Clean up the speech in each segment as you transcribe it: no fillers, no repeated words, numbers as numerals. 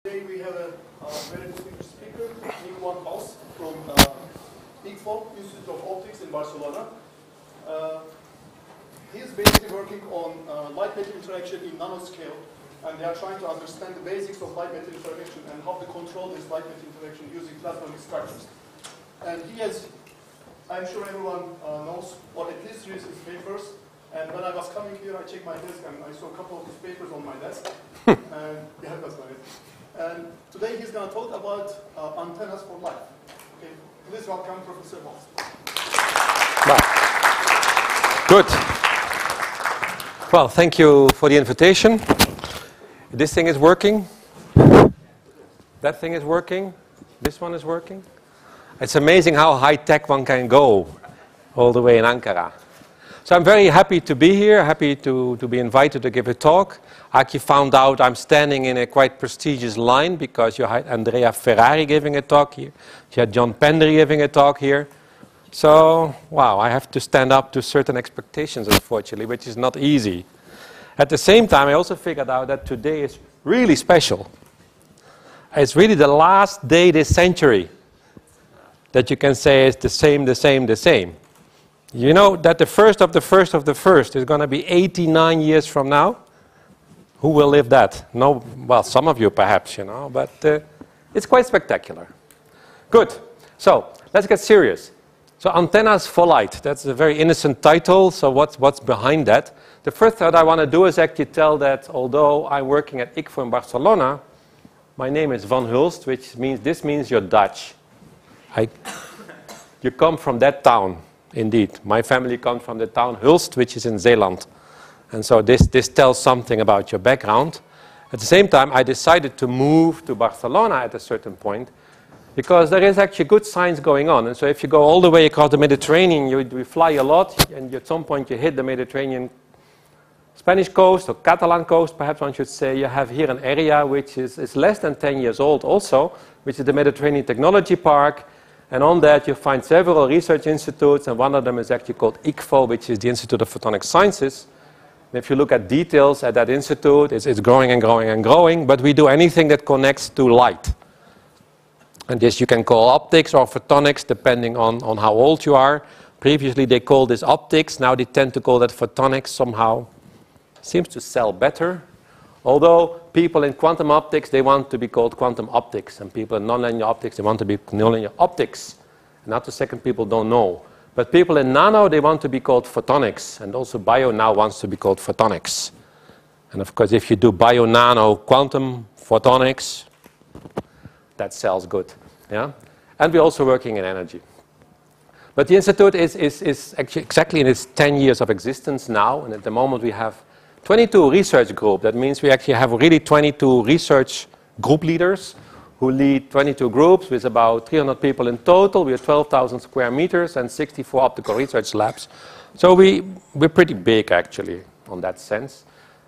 Today we have a very distinguished speaker, Niek van Hulst from ICFO, Institute of Optics in Barcelona. He is basically working on light-matter interaction in nanoscale, and they are trying to understand the basics of light-matter interaction and how to control this light-matter interaction using plasmonic structures. And he has, I'm sure everyone knows, or at least reads his papers. And when I was coming here, I checked my desk and I saw a couple of his papers on my desk. And yeah, that's about it. And today he's going to talk about antennas for light. Okay, please welcome Professor Hulst. Wow. Good. Well, thank you for the invitation. This thing is working. That thing is working. This one is working. It's amazing how high-tech one can go all the way in Ankara. So I'm very happy to be here, happy to be invited to give a talk. I actually found out I'm standing in a quite prestigious line because you had Andrea Ferrari giving a talk here. You had John Pendry giving a talk here. So, wow, I have to stand up to certain expectations, unfortunately, which is not easy. At the same time, I also figured out that today is really special. It's really the last day this century that you can say is the same, the same, the same. You know that the first of the first of the first is going to be 89 years from now? Who will live that? No, well, some of you perhaps, you know, but it's quite spectacular. Good. So, let's get serious. So, antennas for light. That's a very innocent title. So, what's behind that? The first thing I want to do is actually tell that although I'm working at ICFO in Barcelona, my name is Van Hulst, which means, this means you're Dutch. You come from that town. Indeed. My family comes from the town Hulst, which is in Zeeland. And so this tells something about your background. At the same time, I decided to move to Barcelona at a certain point because there is actually good science going on. And so if you go all the way across the Mediterranean, you fly a lot, and at some point you hit the Mediterranean Spanish coast, or Catalan coast, perhaps one should say. You have here an area which is less than 10 years old also, which is the Mediterranean Technology Park. And on that, you find several research institutes, and one of them is actually called ICFO, which is the Institute of Photonic Sciences. And if you look at details at that institute, it's growing and growing and growing, but we do anything that connects to light. And this you can call optics or photonics, depending on how old you are. Previously, they called this optics. Now they tend to call that photonics somehow. Seems to sell better. Although people in quantum optics, they want to be called quantum optics. And people in nonlinear optics, they want to be nonlinear optics. And not the second people don't know. But people in nano, they want to be called photonics. And also bio now wants to be called photonics. And of course, if you do bio-nano quantum photonics, that sells good. Yeah? And we're also working in energy. But the institute is actually exactly in its 10 years of existence now. And at the moment, we have 22 research groups. That means we actually have really 22 research group leaders who lead 22 groups with about 300 people in total. We have 12,000 square meters and 64 optical research labs. So we're pretty big, actually, on that sense.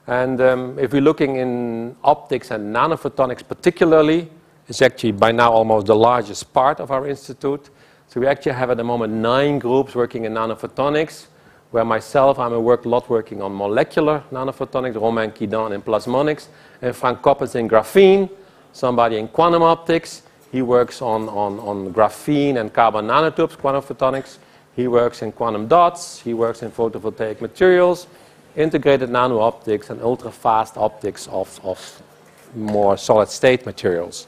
And if we're looking in optics and nanophotonics particularly, it's actually by now almost the largest part of our institute. So we actually have at the moment 9 groups working in nanophotonics, where myself, I'm a lot working on molecular nanophotonics, Romain Quidan in plasmonics, and Frank Koppes in graphene, somebody in quantum optics. He works on graphene and carbon nanotubes, quantum photonics. He works in quantum dots. He works in photovoltaic materials, integrated nano optics, and ultra-fast optics of more solid-state materials.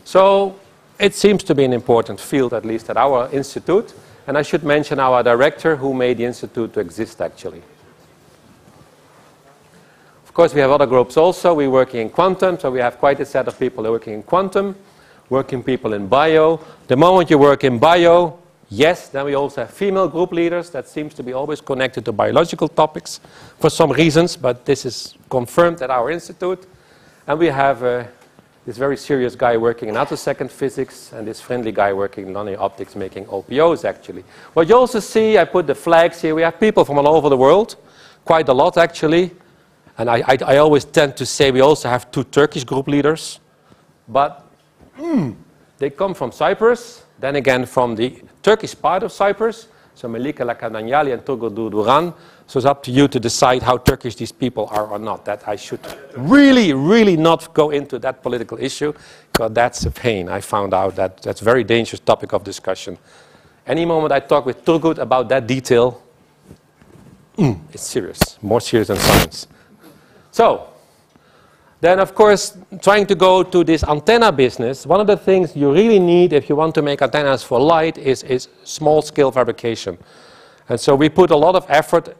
So it seems to be an important field, at least at our institute. And I should mention our director who made the institute to exist, actually. Of course, we have other groups also. We're working in quantum, so we have quite a set of people working in quantum, working people in bio. The moment you work in bio, yes, then we also have female group leaders. That seems to be always connected to biological topics for some reasons, but this is confirmed at our institute. And we have this very serious guy working in attosecond physics, and this friendly guy working in nonlinear optics making OPOs, actually. What you also see, I put the flags here. We have people from all over the world, quite a lot, actually. And I always tend to say we also have 2 Turkish group leaders. But they come from Cyprus, then again from the Turkish part of Cyprus. So Melike Lakadanyali and Turgut Duran. So it's up to you to decide how Turkish these people are or not. That I should really, really not go into that political issue, because that's a pain. I found out that that's a very dangerous topic of discussion. Any moment I talk with Turgut about that detail, it's serious, more serious than science. So, then of course, trying to go to this antenna business, one of the things you really need if you want to make antennas for light is small scale fabrication. And so we put a lot of effort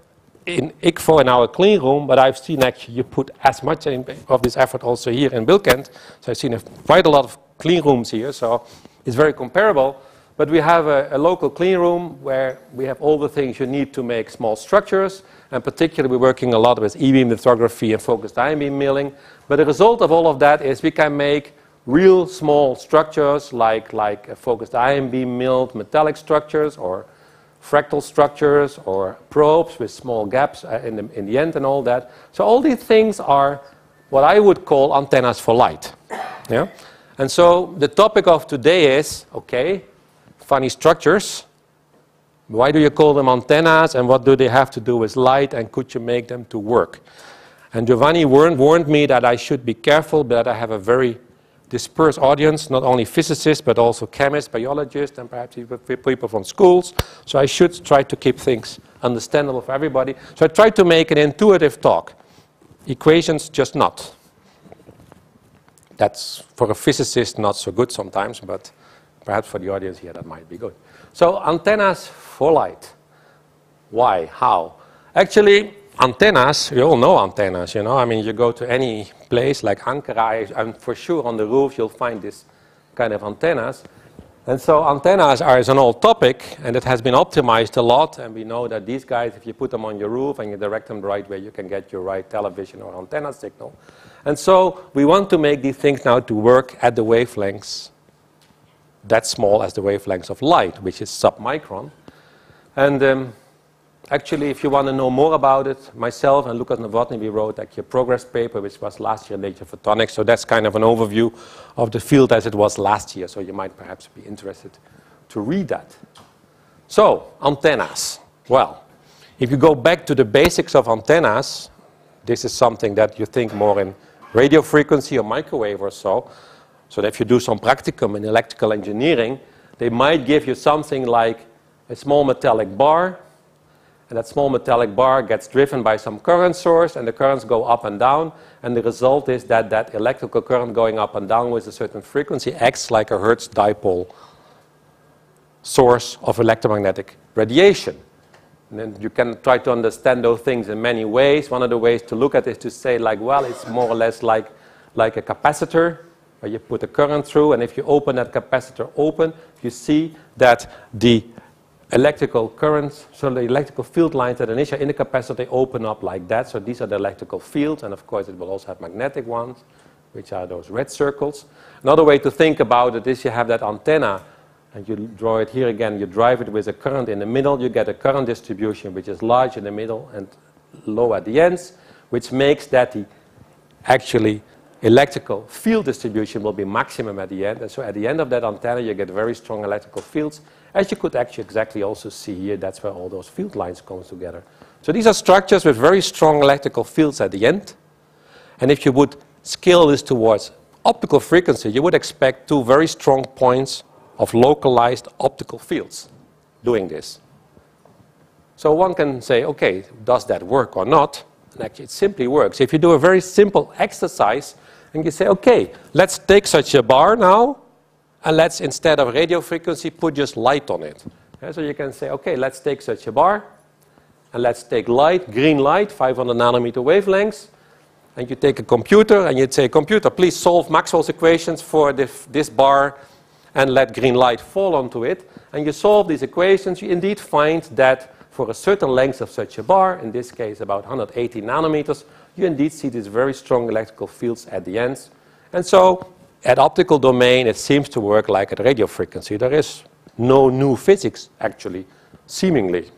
in ICFO in our clean room, but I've seen actually you put as much of this effort also here in Bilkent. So I've seen quite a lot of clean rooms here, so it's very comparable. But we have a local clean room where we have all the things you need to make small structures. And particularly, we're working a lot with e-beam lithography and focused ion beam milling. But the result of all of that is we can make real small structures like focused ion beam milled metallic structures or fractal structures or probes with small gaps in the end and all that. So all these things are what I would call antennas for light. Yeah? And so the topic of today is, okay, funny structures. Why do you call them antennas, and what do they have to do with light, and could you make them to work? And Giovanni warned me that I should be careful, but I have a very dispersed audience, not only physicists, but also chemists, biologists, and perhaps even people from schools. So I should try to keep things understandable for everybody. So I tried to make an intuitive talk. Equations, just not. That's, for a physicist, not so good sometimes, but perhaps for the audience here, that might be good. So antennas for light. Why? How? Actually, antennas, you all know antennas, you know. I mean, you go to any place like Ankara, and for sure on the roof you'll find this kind of antennas. And so antennas is an old topic, and it has been optimized a lot. And we know that these guys, if you put them on your roof and you direct them the right way, you can get your right television or antenna signal. And so we want to make these things now to work at the wavelengths that small as the wavelengths of light, which is submicron. And actually, if you want to know more about it, myself and Lucas Novotny, we wrote like a progress paper, which was last year in Nature Photonics. So that's kind of an overview of the field as it was last year. So you might perhaps be interested to read that. So, antennas. Well, if you go back to the basics of antennas, this is something that you think more in radio frequency or microwave or so. So that if you do some practicum in electrical engineering, they might give you something like a small metallic bar, and that small metallic bar gets driven by some current source, and the currents go up and down, and the result is that that electrical current going up and down with a certain frequency acts like a Hertz dipole source of electromagnetic radiation. And then you can try to understand those things in many ways. One of the ways to look at it is to say, like, well, it's more or less like a capacitor, where you put a current through, and if you open that capacitor open, you see that the electrical currents, so the electrical field lines that initiate in the capacitor, they open up like that. So these are the electrical fields, and of course it will also have magnetic ones, which are those red circles. Another way to think about it is you have that antenna, and you draw it here again, you drive it with a current in the middle, you get a current distribution which is large in the middle and low at the ends, which makes that the actually electrical field distribution will be maximum at the end. And so at the end of that antenna, you get very strong electrical fields. As you could actually exactly also see here, that's where all those field lines come together. So these are structures with very strong electrical fields at the end. And if you would scale this towards optical frequency, you would expect two very strong points of localized optical fields doing this. So one can say, okay, does that work or not? And actually, it simply works. If you do a very simple exercise, and you say, okay, let's take such a bar now, and let's, instead of radio frequency, put just light on it. Yeah, so you can say, okay, let's take such a bar, and let's take light, green light, 500 nanometer wavelengths, and you take a computer, and you'd say, computer, please solve Maxwell's equations for this bar, and let green light fall onto it. And you solve these equations, you indeed find that for a certain length of such a bar, in this case about 180 nanometers, you indeed see these very strong electrical fields at the ends. And so at optical domain, it seems to work like at radio frequency. There is no new physics, actually, seemingly.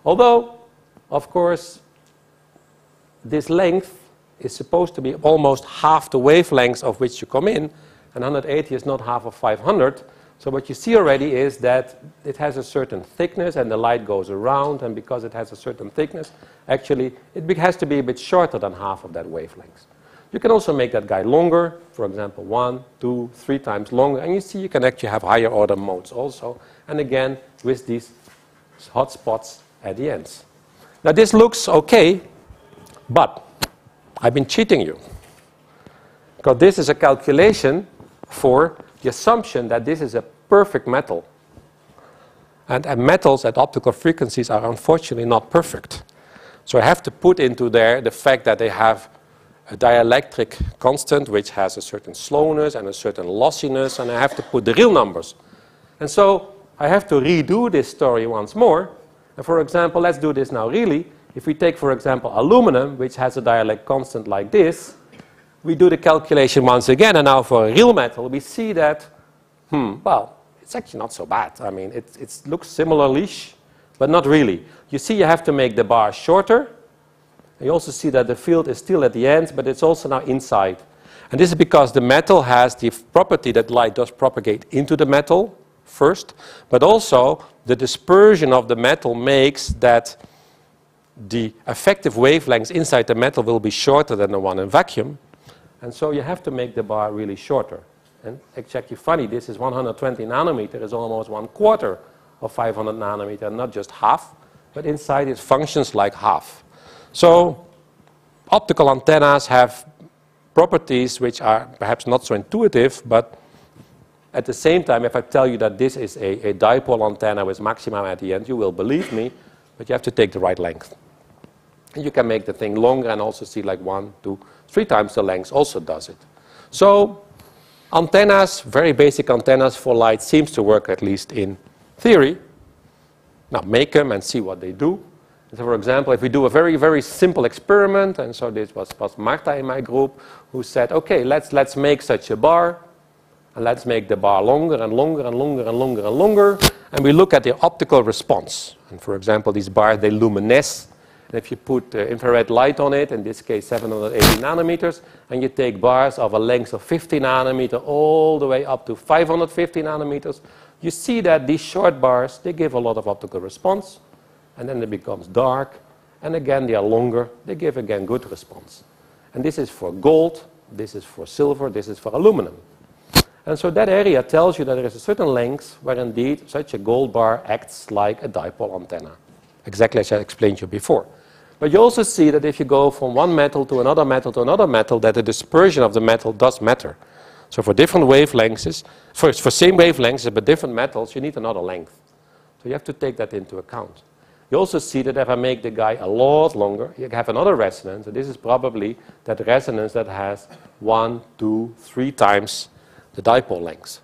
Although, of course, this length is supposed to be almost half the wavelengths of which you come in, and 180 is not half of 500. So what you see already is that it has a certain thickness and the light goes around, and because it has a certain thickness, actually it has to be a bit shorter than half of that wavelength. You can also make that guy longer, for example 1, 2, 3 times longer, and you see you can actually have higher order modes also, and again with these hot spots at the ends. Now this looks okay, but I've been cheating you, because this is a calculation for the assumption that this is a perfect metal. And metals at optical frequencies are unfortunately not perfect. So I have to put into there the fact that they have a dielectric constant which has a certain slowness and a certain lossiness, and I have to put the real numbers. And so I have to redo this story once more. And for example, let's do this now really. If we take, for example, aluminum, which has a dielectric constant like this, we do the calculation once again, and now for a real metal, we see that, well, it's actually not so bad. I mean, it looks similar-ish, but not really. You see you have to make the bar shorter. You also see that the field is still at the ends, but it's also now inside. And this is because the metal has the property that light does propagate into the metal first, but also the dispersion of the metal makes that the effective wavelengths inside the metal will be shorter than the one in vacuum. And so you have to make the bar really shorter. And it's actually funny, this is 120 nanometer, is almost 1/4 of 500 nanometer, not just half, but inside it functions like half. So optical antennas have properties which are perhaps not so intuitive, but at the same time, if I tell you that this is a dipole antenna with maximum at the end, you will believe me, but you have to take the right length. And you can make the thing longer and also see like 1, 2, 3 times the length also does it. So antennas, very basic antennas for light, seems to work at least in theory. Now make them and see what they do. So for example, if we do a very, very simple experiment, and so this was Marta in my group who said, okay, let's make such a bar, and let's make the bar longer and longer and longer and longer and longer, and we look at the optical response. And for example, these bars, they luminesce. And if you put infrared light on it, in this case 780 nanometers, and you take bars of a length of 50 nanometer all the way up to 550 nanometers, you see that these short bars, they give a lot of optical response, and then it becomes dark, and again they are longer, they give again good response. And this is for gold, this is for silver, this is for aluminum. And so that area tells you that there is a certain length where indeed such a gold bar acts like a dipole antenna, exactly as I explained to you before. But you also see that if you go from one metal to another metal to another metal, that the dispersion of the metal does matter. So for different wavelengths, for same wavelengths but different metals, you need another length. So you have to take that into account. You also see that if I make the guy a lot longer, you have another resonance, and this is probably that resonance that has 1, 2, 3 times the dipole length.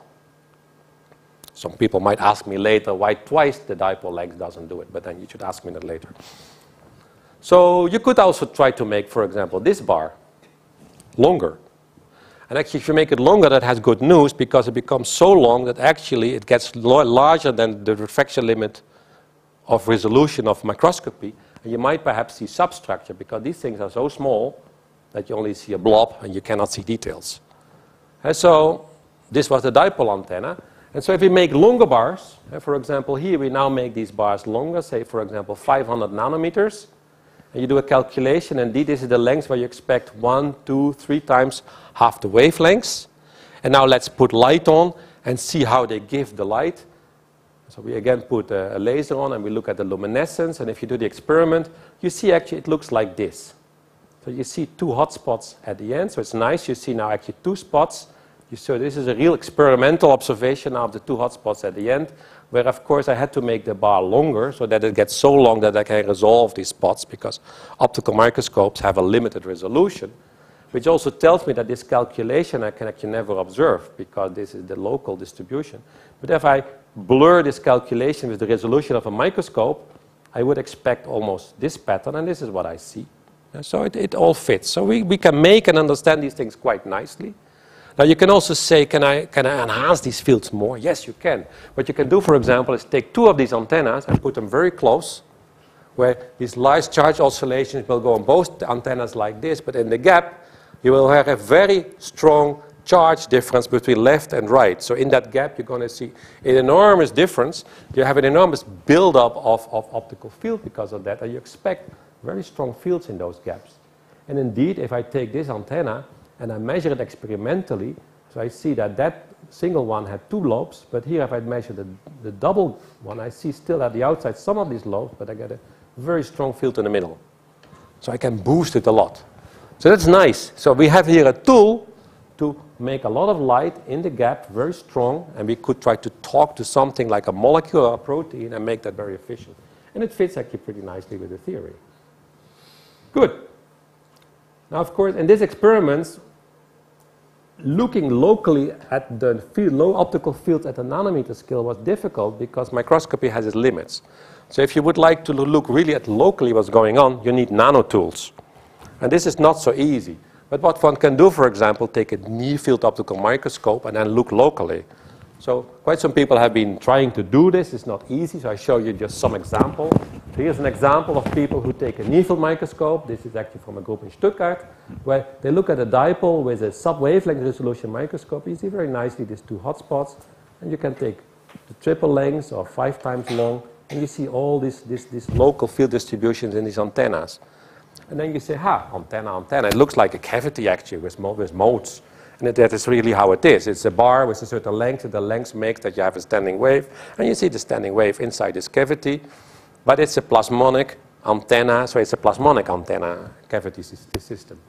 Some people might ask me later why twice the dipole length doesn't do it, but then you should ask me that later. So you could also try to make, for example, this bar longer. And actually, if you make it longer, that has good news, because it becomes so long that actually it gets larger than the refraction limit of resolution of microscopy. And you might perhaps see substructure, because these things are so small that you only see a blob and you cannot see details. And so this was the dipole antenna. And so if we make longer bars, for example, here we now make these bars longer, say, for example, 500 nanometers. And you do a calculation, and this is the length where you expect 1, 2, 3 times half the wavelengths. And now let's put light on and see how they give the light. So we again put a laser on and we look at the luminescence, and if you do the experiment, you see actually it looks like this. So you see 2 hot spots at the end, so it's nice. You see now actually 2 spots. So this is a real experimental observation now of the 2 hot spots at the end, where of course I had to make the bar longer so that it gets so long that I can resolve these spots, because optical microscopes have a limited resolution, which also tells me that this calculation I can actually never observe, because this is the local distribution. But if I blur this calculation with the resolution of a microscope, I would expect almost this pattern, and this is what I see. So it all fits. So we can make and understand these things quite nicely. Now you can also say, can I enhance these fields more? Yes, you can. What you can do, for example, is take 2 of these antennas and put them very close, where these large charge oscillations will go on both antennas like this, but in the gap you will have a very strong charge difference between left and right. So in that gap, you're going to see an enormous difference. You have an enormous buildup of optical field because of that, and you expect very strong fields in those gaps. And indeed, if I take this antenna and I measure it experimentally, so I see that that single one had 2 lobes, but here if I measure the double one, I see still at the outside some of these lobes, but I get a very strong field in the middle. So I can boost it a lot. So that's nice. So we have here a tool to make a lot of light in the gap, very strong, and we could try to talk to something like a molecule or a protein and make that very efficient. And it fits actually pretty nicely with the theory. Good. Now, of course, in these experiments, looking locally at the low optical fields at the nanometer scale was difficult because microscopy has its limits. So if you would like to look really at locally what's going on, you need nano tools. And this is not so easy. But what one can do, for example, take a near-field optical microscope and then look locally. So quite some people have been trying to do this. It's not easy, so I show you just some example. Here's an example of people who take a near-field microscope. This is actually from a group in Stuttgart, where they look at a dipole with a sub-wavelength resolution microscope. You see very nicely these 2 hotspots, and you can take the triple lengths or 5 times long, and you see all these local field distributions in these antennas. And then you say, antenna. It looks like a cavity actually with modes. And that is really how it is. It's a bar with a certain length, and the length makes that you have a standing wave. And you see the standing wave inside this cavity. But it's a plasmonic antenna, so it's a plasmonic antenna cavity system.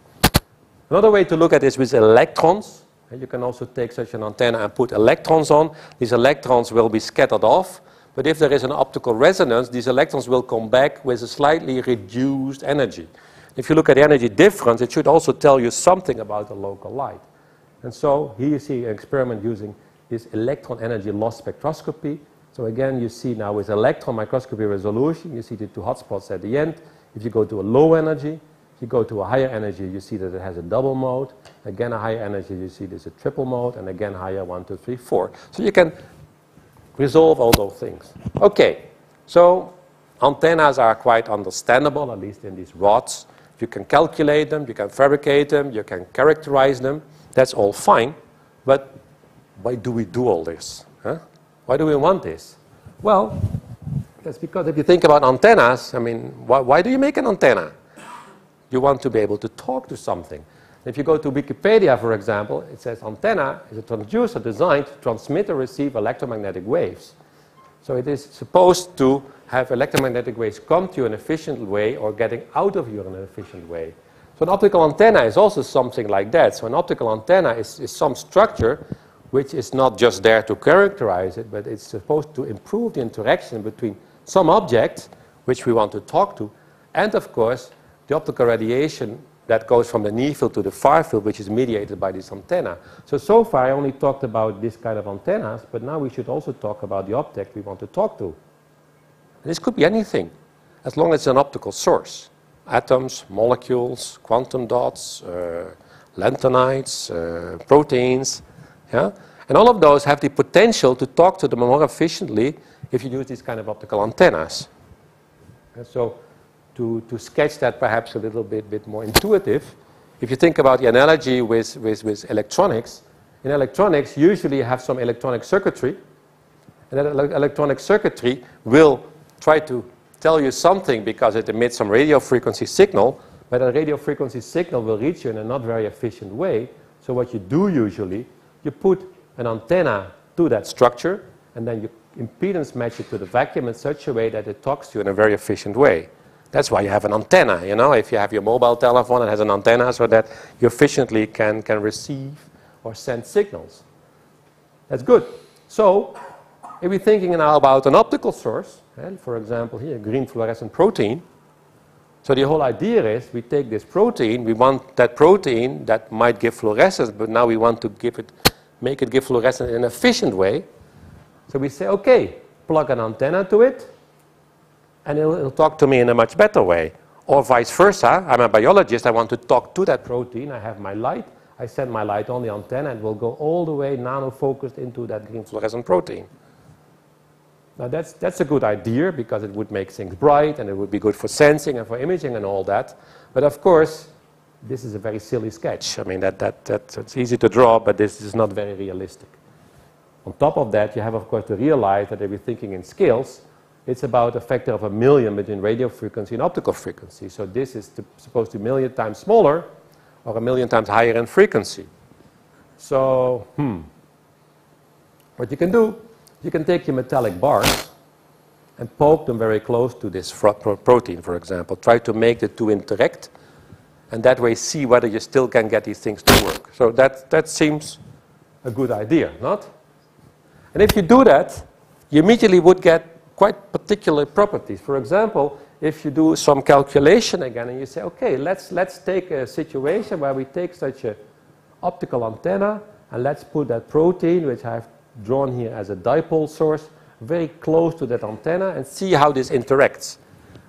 Another way to look at this with electrons. And you can also take such an antenna and put electrons on. These electrons will be scattered off. But if there is an optical resonance, these electrons will come back with a slightly reduced energy. If you look at the energy difference, it should also tell you something about the local light. And so here you see an experiment using this electron energy loss spectroscopy. So again, you see now with electron microscopy resolution, you see the 2 hotspots at the end. If you go to a low energy, if you go to a higher energy, you see that it has a double mode. Again, a higher energy, you see there's a triple mode, and again, higher 1, 2, 3, 4. So you can resolve all those things. Okay, so antennas are quite understandable, at least in these rods. You can calculate them, you can fabricate them, you can characterize them. That's all fine, but why do we do all this? Huh? Why do we want this? Well, that's because if you think about antennas, I mean, why do you make an antenna? You want to be able to talk to something. If you go to Wikipedia, for example, it says antenna is a transducer designed to transmit or receive electromagnetic waves. So it is supposed to have electromagnetic waves come to you in an efficient way or getting out of you in an efficient way. So an optical antenna is also something like that. So an optical antenna is some structure which is not just there to characterize it, but it's supposed to improve the interaction between some objects which we want to talk to, and of course the optical radiation that goes from the near field to the far field, which is mediated by this antenna. So far I only talked about this kind of antennas, but now we should also talk about the object we want to talk to. And this could be anything, as long as it's an optical source. Atoms, molecules, quantum dots, lanthanides, proteins. Yeah? And all of those have the potential to talk to them more efficiently if you use these kind of optical antennas. And so to sketch that perhaps a little bit more intuitive, if you think about the analogy with electronics, in electronics usually you have some electronic circuitry, and that electronic circuitry will try to tell you something because it emits some radio frequency signal, but a radio frequency signal will reach you in a not very efficient way. So what you do usually, you put an antenna to that structure, and then you impedance match it to the vacuum in such a way that it talks to you in a very efficient way. That's why you have an antenna, you know, if you have your mobile telephone, it has an antenna so that you efficiently can receive or send signals. That's good. So if we're thinking now about an optical source, and for example here, green fluorescent protein. So the whole idea is we take this protein, we want that protein that might give fluorescence, but now we want to make it give fluorescence in an efficient way. So we say, okay, plug an antenna to it, and it'll talk to me in a much better way. Or vice versa, I'm a biologist, I want to talk to that protein, I have my light, I send my light on the antenna, and it will go all the way nano-focused into that green fluorescent protein. Now that's a good idea because it would make things bright and it would be good for sensing and for imaging and all that. But of course, this is a very silly sketch. I mean, it's easy to draw, but this is not very realistic. On top of that, you have, of course, to realize that if you're thinking in scales, it's about a factor of 1,000,000 between radio frequency and optical frequency. So this is supposed to be 1,000,000 times smaller or 1,000,000 times higher in frequency. So, what you can do, you can take your metallic bars and poke them very close to this protein, for example. Try to make the two interact, and that way see whether you still can get these things to work. So that seems a good idea, not? And if you do that, you immediately would get quite particular properties. For example, if you do some calculation again and you say, okay, let's take a situation where we take such an optical antenna and let's put that protein, which I've drawn here as a dipole source, very close to that antenna and see how this interacts.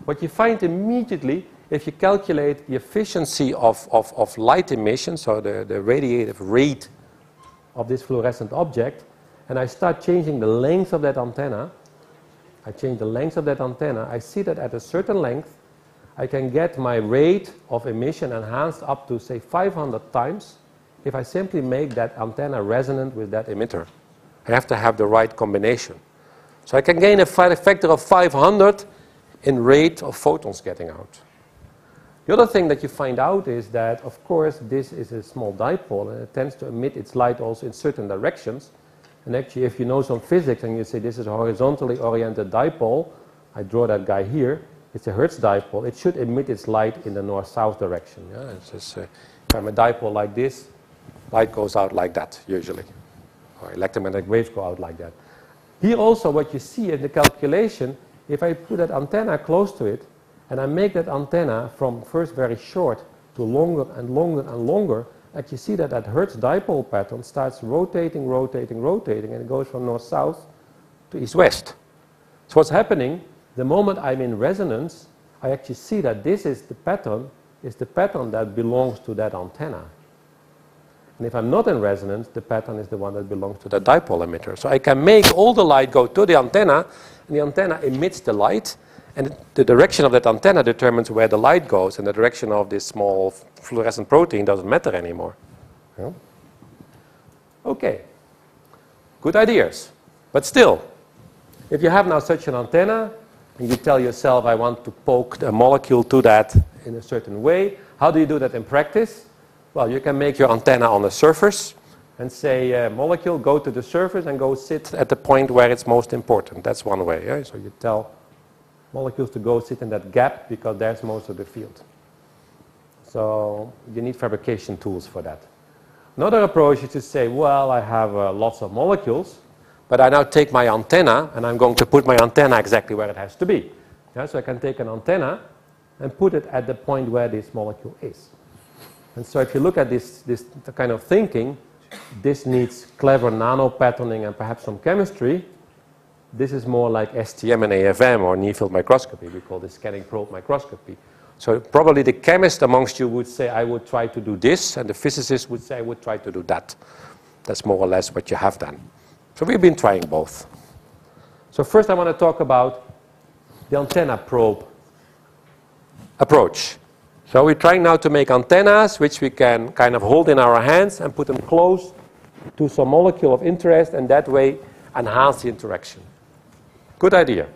What you find immediately, if you calculate the efficiency of light emission, so the radiative rate of this fluorescent object, and I start changing the length of that antenna, I change the length of that antenna, I see that at a certain length, I can get my rate of emission enhanced up to, say, 500 times if I simply make that antenna resonant with that emitter. I have to have the right combination. So I can gain a factor of 500 in rate of photons getting out. The other thing that you find out is that, of course, this is a small dipole, and it tends to emit its light also in certain directions. And actually, if you know some physics and you say this is a horizontally oriented dipole, I draw that guy here, it's a Hertz dipole, it should emit its light in the north-south direction. Yeah? It's just, if I'm a dipole like this, light goes out like that, usually. Or electromagnetic waves go out like that. Here also, what you see in the calculation, if I put that antenna close to it, and I make that antenna from first very short to longer and longer and longer, and you see that that Hertz dipole pattern starts rotating, rotating, rotating, and it goes from north-south to east-west. So what's happening, the moment I'm in resonance, I actually see that this is the pattern that belongs to that antenna. And if I'm not in resonance, the pattern is the one that belongs to the dipole emitter. So I can make all the light go to the antenna, and the antenna emits the light, and the direction of that antenna determines where the light goes, and the direction of this small fluorescent protein doesn't matter anymore. Yeah? Okay, good ideas. But still, if you have now such an antenna, and you tell yourself, I want to poke a molecule to that in a certain way, how do you do that in practice? Well, you can make your antenna on a surface and say, molecule, go to the surface and go sit at the point where it's most important. That's one way. Yeah? So you tell molecules to go sit in that gap because there's most of the field. So you need fabrication tools for that. Another approach is to say, well, I have lots of molecules, but I now take my antenna and I'm going to put my antenna exactly where it has to be. Yeah, so I can take an antenna and put it at the point where this molecule is. And so if you look at this kind of thinking, this needs clever nano patterning and perhaps some chemistry. This is more like STM and AFM or near-field microscopy. We call this scanning probe microscopy. So probably the chemist amongst you would say, I would try to do this, and the physicist would say, I would try to do that. That's more or less what you have done. So we've been trying both. So first I want to talk about the antenna probe approach. So we're trying now to make antennas which we can kind of hold in our hands and put them close to some molecule of interest, and that way enhance the interaction. Good idea.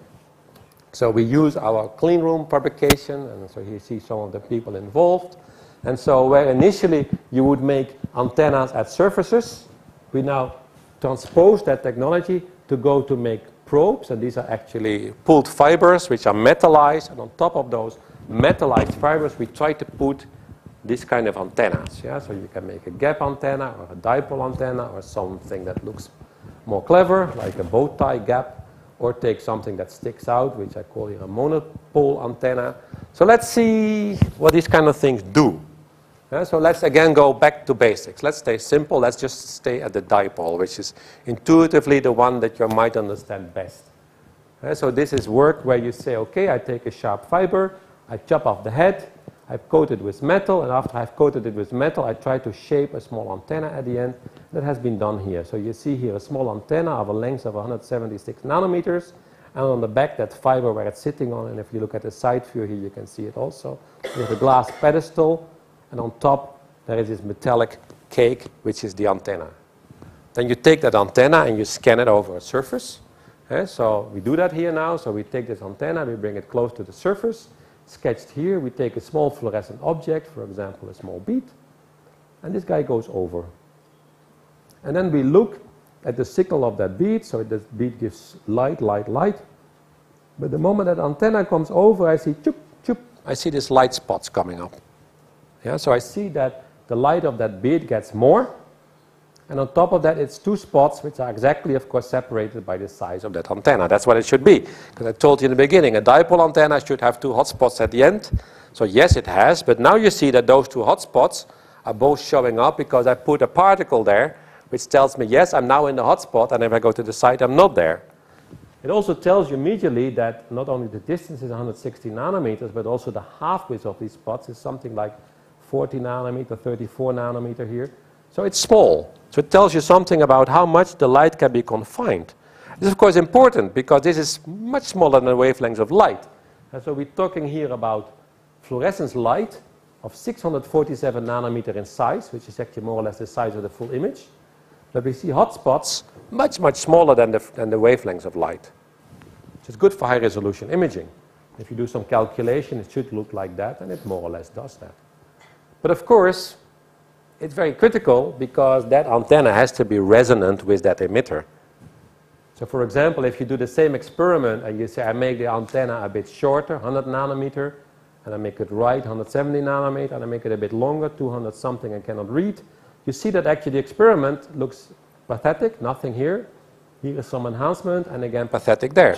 So we use our clean room fabrication, and so you see some of the people involved. And so where initially you would make antennas at surfaces, we now transpose that technology to go to make probes, and these are actually pulled fibers which are metallized, and on top of those metallized fibers we try to put this kind of antennas. Yeah? So you can make a gap antenna or a dipole antenna or something that looks more clever, like a bow tie gap, or take something that sticks out, which I call here a monopole antenna. So let's see what these kind of things do. Yeah, so let's again go back to basics. Let's stay simple. Let's just stay at the dipole, which is intuitively the one that you might understand best. Yeah, so this is work where you say, okay, I take a sharp fiber, I chop off the head, I coat it with metal, and after I've coated it with metal, I try to shape a small antenna at the end. That has been done here. So you see here a small antenna of a length of 176 nanometers, and on the back that fiber where it's sitting on, and if you look at the side view here, you can see it also. We have a glass pedestal, and on top there is this metallic cake, which is the antenna. Then you take that antenna and you scan it over a surface. So we do that here now. So we take this antenna, we bring it close to the surface. Sketched here, we take a small fluorescent object, for example, a small bead, and this guy goes over. And then we look at the signal of that bead. So this bead gives light, light, light. But the moment that antenna comes over, I see choop, choop. I see these light spots coming up. Yeah, so I see that the light of that bead gets more. And on top of that, it's two spots which are exactly, of course, separated by the size of that antenna. That's what it should be. Because I told you in the beginning, a dipole antenna should have two hot spots at the end. So yes, it has. But now you see that those two hot spots are both showing up because I put a particle there which tells me, yes, I'm now in the hot spot. And if I go to the side, I'm not there. It also tells you immediately that not only the distance is 160 nanometers, but also the half width of these spots is something like 40 nanometer, 34 nanometer here. So it's small. So it tells you something about how much the light can be confined. This is, of course, important because this is much smaller than the wavelengths of light. And so we're talking here about fluorescence light of 647 nanometer in size, which is actually more or less the size of the full image. But we see hot spots much, much smaller than the wavelengths of light, which is good for high-resolution imaging. If you do some calculation, it should look like that, and it more or less does that. But of course, it's very critical because that antenna has to be resonant with that emitter. So for example, if you do the same experiment and you say, I make the antenna a bit shorter, 100 nanometer, and I make it right, 170 nanometer, and I make it a bit longer, 200 something and cannot read, you see that actually the experiment looks pathetic, nothing here. Here is some enhancement, and again pathetic there.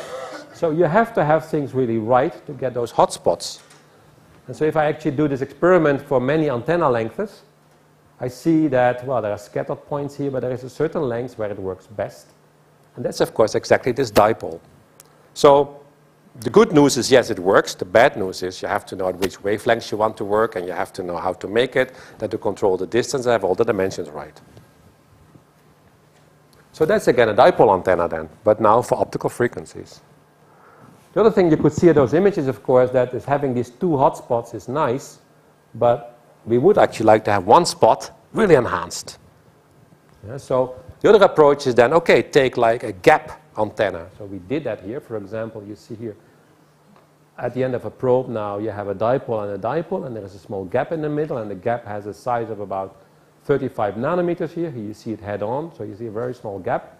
So you have to have things really right to get those hot spots. And so if I actually do this experiment for many antenna lengths, I see that, well, there are scattered points here, but there is a certain length where it works best. And that's, of course, exactly this dipole. So the good news is, yes, it works. The bad news is you have to know at which wavelengths you want to work, and you have to know how to make it, then to control the distance and have all the dimensions right. So that's, again, a dipole antenna then, but now for optical frequencies. The other thing you could see in those images, of course, that is having these two hot spots is nice, but we would actually like to have one spot really enhanced. Yeah, so the other approach is then, okay, take like a gap antenna. So we did that here. For example, you see here at the end of a probe now you have a dipole, and there is a small gap in the middle, and the gap has a size of about 35 nanometers here. Here you see it head on, so you see a very small gap.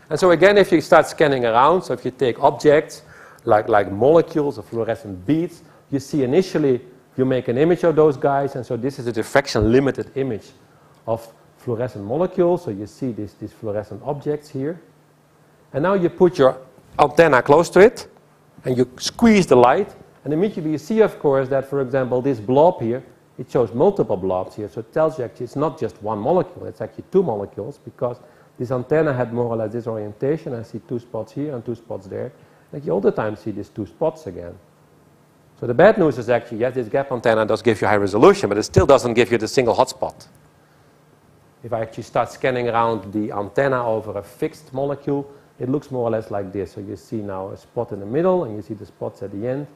And so again, if you start scanning around, so if you take objects like molecules or fluorescent beads, you see initially you make an image of those guys, and so this is a diffraction limited image of fluorescent molecules. So you see these fluorescent objects here. And now you put your antenna close to it, and you squeeze the light, and immediately you see, of course, that, for example, this blob here, it shows multiple blobs here. So it tells you actually it's not just one molecule, it's actually two molecules, because this antenna had more or less this orientation. I see two spots here and two spots there. And you all the time see these two spots again. So the bad news is actually, yes, this gap antenna does give you high resolution, but it still doesn't give you the single hotspot. If I actually start scanning around the antenna over a fixed molecule, it looks more or less like this. So you see now a spot in the middle, and you see the spots at the end.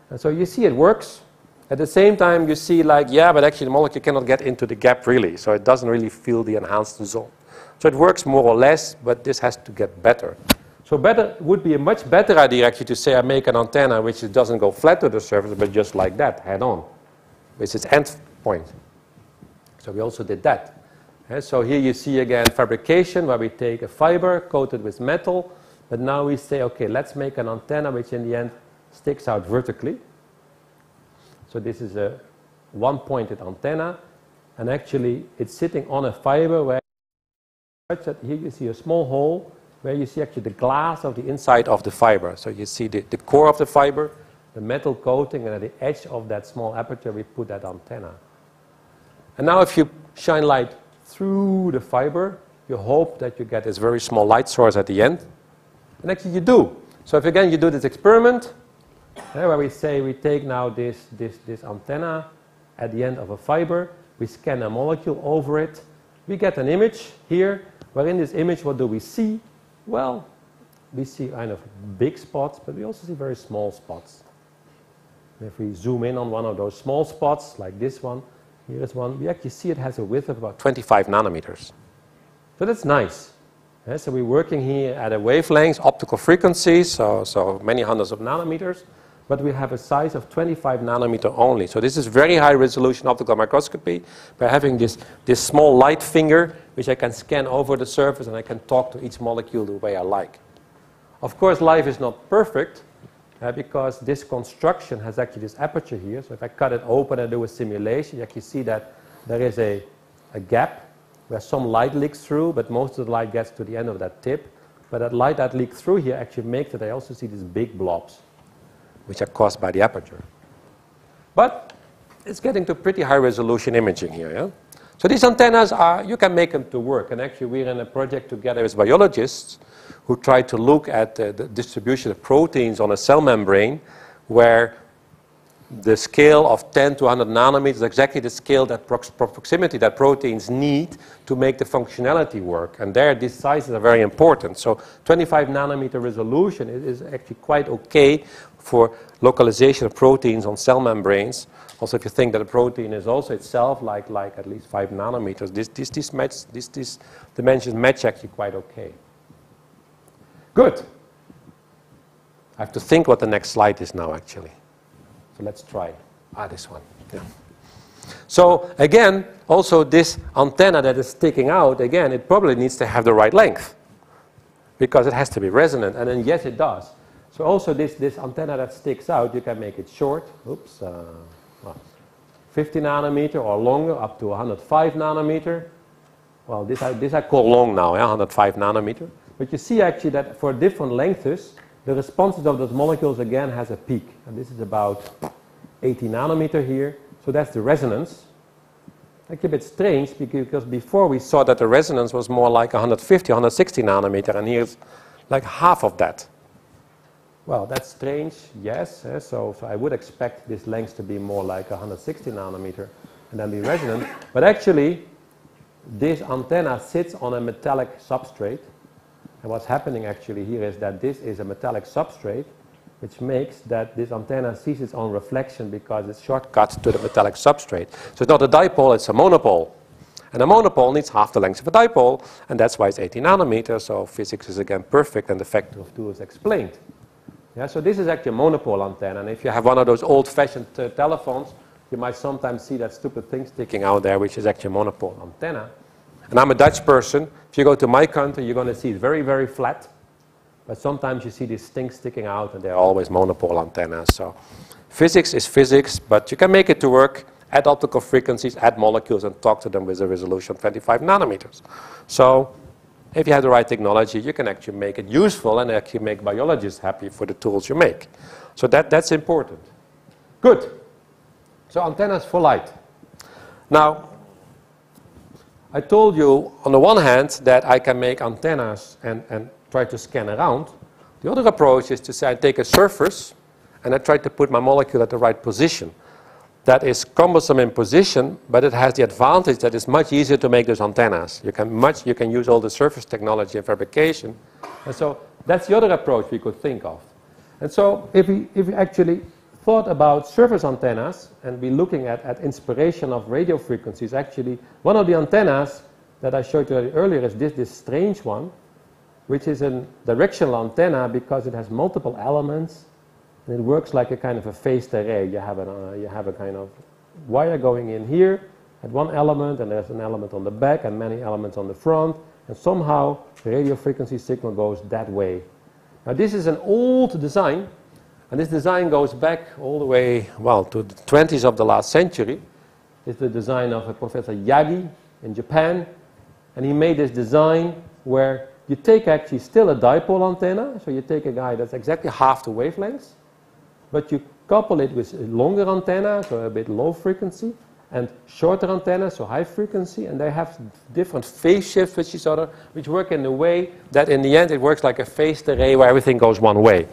And so you see it works. At the same time, you see like, yeah, but actually the molecule cannot get into the gap really. So it doesn't really feel the enhanced zone. So it works more or less, but this has to get better. So better would be a much better idea actually to say I make an antenna which doesn't go flat to the surface, but just like that, head on, with its end point. So we also did that. So here you see again fabrication where we take a fiber coated with metal, but now we say, okay, let's make an antenna which in the end sticks out vertically. So this is a one-pointed antenna, and actually it's sitting on a fiber where here you see a small hole where you see actually the glass of the inside of the fiber. So you see the core of the fiber, the metal coating, and at the edge of that small aperture we put that antenna. And now if you shine light through the fiber, you hope that you get this very small light source at the end. And actually you do. So if again you do this experiment, where we say we take now this antenna at the end of a fiber, we scan a molecule over it, we get an image here, where in this image what do we see? Well, we see kind of big spots, but we also see very small spots. And if we zoom in on one of those small spots, like this one, Here is one. We actually see it has a width of about 25 nanometers. So that's nice. Yeah, so we're working here at a wavelength, optical frequencies, so many hundreds of nanometers, but we have a size of 25 nanometer only. So this is very high resolution optical microscopy by having this small light finger, which I can scan over the surface, and I can talk to each molecule the way I like. Of course, life is not perfect, because this construction has actually this aperture here. So if I cut it open and do a simulation, you actually see that there is a gap where some light leaks through, but most of the light gets to the end of that tip. But that light that leaks through here actually makes it, I also see these big blobs, which are caused by the aperture. But it's getting to pretty high resolution imaging here. Yeah? So these antennas you can make them to work. And actually we're in a project together with biologists who try to look at the distribution of proteins on a cell membrane, where the scale of 10 to 100 nanometers is exactly the scale, that proximity that proteins need to make the functionality work. And there, these sizes are very important. So 25 nanometer resolution is actually quite okay for localization of proteins on cell membranes. Also, if you think that a protein is also itself like at least 5 nanometers, these dimensions match actually quite okay. Good. I have to think what the next slide is now, actually. So let's try. This one. Yeah. So again, also this antenna that is sticking out, again, it probably needs to have the right length, because it has to be resonant. And then yes, it does. So also this antenna that sticks out, you can make it short. Oops. 50 nanometer or longer, up to 105 nanometer. Well, this I call long now, 105 nanometer. But you see actually that for different lengths, the responses of those molecules again has a peak. And this is about 80 nanometer here. So that's the resonance. Actually a bit strange, because before we saw that the resonance was more like 150, 160 nanometer, and here's like half of that. Well, that's strange, yes. So I would expect this length to be more like 160 nanometer and then be resonant. But actually, this antenna sits on a metallic substrate. And what's happening actually here is that this is a metallic substrate, which makes that this antenna sees its own reflection because it's shortcut to the metallic substrate. So it's not a dipole, it's a monopole. And a monopole needs half the length of a dipole, and that's why it's 80 nanometers. So physics is again perfect, and the factor of 2 is explained. Yeah, so this is actually a monopole antenna. And if you have one of those old-fashioned telephones, you might sometimes see that stupid thing sticking out there, which is actually a monopole antenna. And I'm a Dutch person. If you go to my country, you're going to see it very, very flat. But sometimes you see these things sticking out, and they're always monopole antennas. So physics is physics, but you can make it to work at optical frequencies, at molecules, and talk to them with a resolution of 25 nanometers. So if you have the right technology, you can actually make it useful and actually make biologists happy for the tools you make. So that's important. Good. So antennas for light. Now, I told you, on the one hand, that I can make antennas and try to scan around. The other approach is to say I take a surface and I try to put my molecule at the right position. That is cumbersome in position, but it has the advantage that it's much easier to make those antennas. You can use all the surface technology and fabrication. And so that's the other approach we could think of. And so if we actually thought about surface antennas and we're looking at inspiration of radio frequencies, actually one of the antennas that I showed you earlier is this strange one, which is a directional antenna because it has multiple elements and it works like a kind of a phased array. You have a kind of wire going in here at one element, and there's an element on the back and many elements on the front, and somehow the radio frequency signal goes that way. Now this is an old design. And this design goes back all the way, well, to the 20s of the last century. It's the design of a Professor Yagi in Japan. And he made this design where you take actually still a dipole antenna. So you take a guy that's exactly half the wavelengths. But you couple it with a longer antenna, so a bit low frequency, and shorter antenna, so high frequency. And they have different phase shifts with each other, which work in a way that in the end it works like a phased array where everything goes one way.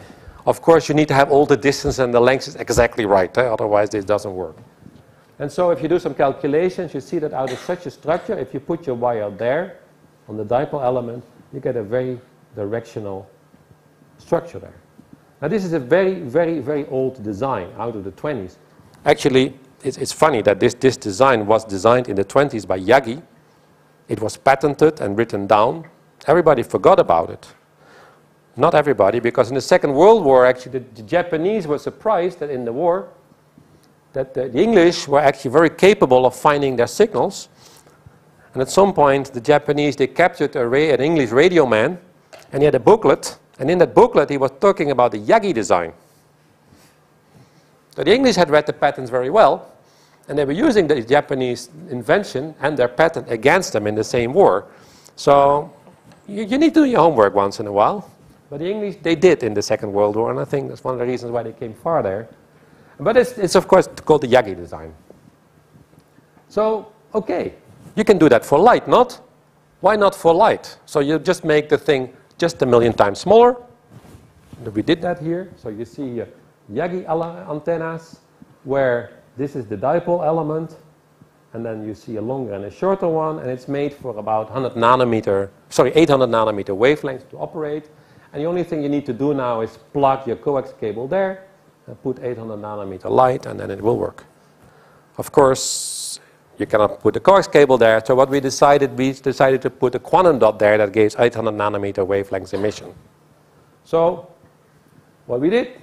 Of course, you need to have all the distance and the length is exactly right. Otherwise, this doesn't work. And so if you do some calculations, you see that out of such a structure, if you put your wire there on the dipole element, you get a very directional structure there. Now, this is a very, very, very old design out of the 20s. Actually, it's funny that this design was designed in the 20s by Yagi. It was patented and written down. Everybody forgot about it. Not everybody, because in the Second World War, actually, the Japanese were surprised that in the war, that the English were actually very capable of finding their signals. And at some point, the Japanese, they captured an English radio man, and he had a booklet. And in that booklet, he was talking about the Yagi design. So the English had read the patents very well, and they were using the Japanese invention and their patent against them in the same war. So you need to do your homework once in a while. But the English, they did in the Second World War, and I think that's one of the reasons why they came far there. But it's of course called the Yagi design. So, okay, you can do that for light, not? Why not for light? So you just make the thing just 1,000,000 times smaller. We did that here. So you see Yagi antennas, where this is the dipole element, and then you see a longer and a shorter one, and it's made for about 800 nanometer wavelengths to operate. And the only thing you need to do now is plug your coax cable there, and put 800 nanometer light, and then it will work. Of course, you cannot put the coax cable there, so what we decided to put a quantum dot there that gives 800 nanometer wavelengths emission. So, what we did,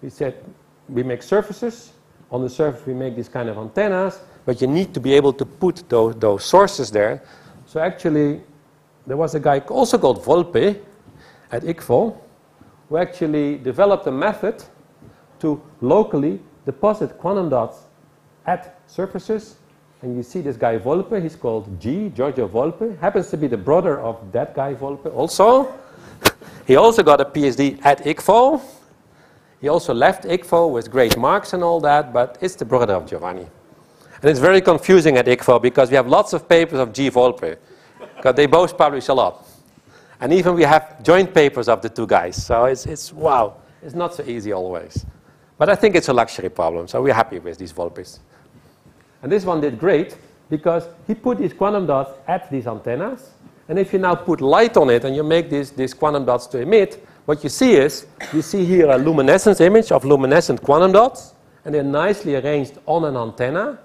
we said we make surfaces. On the surface we make these kind of antennas, but you need to be able to put those sources there. So actually, there was a guy also called Volpe at ICFO, who actually developed a method to locally deposit quantum dots at surfaces. And you see this guy Volpe, he's called Giorgio Volpe, happens to be the brother of that guy Volpe also. He also got a PhD at ICFO. He also left ICFO with great marks and all that, but it's the brother of Giovanni. And it's very confusing at ICFO because we have lots of papers of G. Volpe, because they both publish a lot. And even we have joint papers of the two guys. So it's wow, it's not so easy always. But I think it's a luxury problem, so we're happy with these Volpes. And this one did great because he put these quantum dots at these antennas. And if you now put light on it and you make these quantum dots to emit, what you see is, you see here a luminescence image of luminescent quantum dots, and they're nicely arranged on an antenna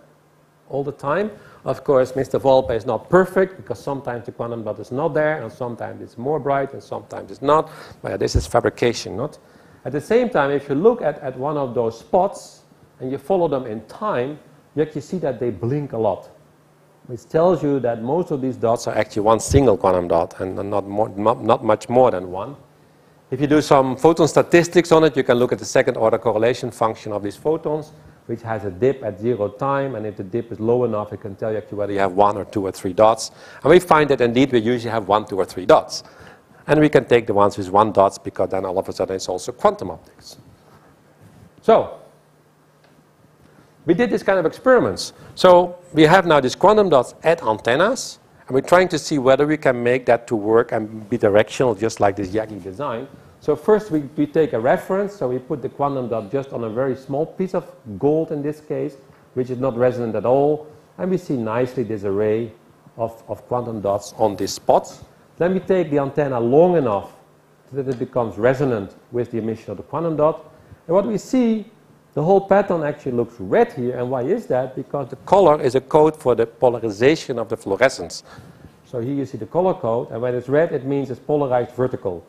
all the time. Of course, Mr. Volpe is not perfect, because sometimes the quantum dot is not there, and sometimes it's more bright, and sometimes it's not. But this is fabrication, not? At the same time, if you look at one of those spots, and you follow them in time, you actually see that they blink a lot. Which tells you that most of these dots are actually one single quantum dot, and not much more than one. If you do some photon statistics on it, you can look at the second order correlation function of these photons, which has a dip at 0 time, and if the dip is low enough, it can tell you actually whether you have 1 or 2 or 3 dots. And we find that indeed we usually have 1, 2 or 3 dots. And we can take the ones with 1 dots, because then all of a sudden it's also quantum optics. So, we did this kind of experiments. So we have now these quantum dots at antennas, and we're trying to see whether we can make that to work and be directional, just like this Yagi design. So first we take a reference, so we put the quantum dot just on a very small piece of gold in this case, which is not resonant at all, and we see nicely this array of quantum dots on these spots. Then we take the antenna long enough so that it becomes resonant with the emission of the quantum dot, and what we see, the whole pattern actually looks red here. And why is that? Because the color is a code for the polarization of the fluorescence. So here you see the color code, and when it's red, it means it's polarized vertical.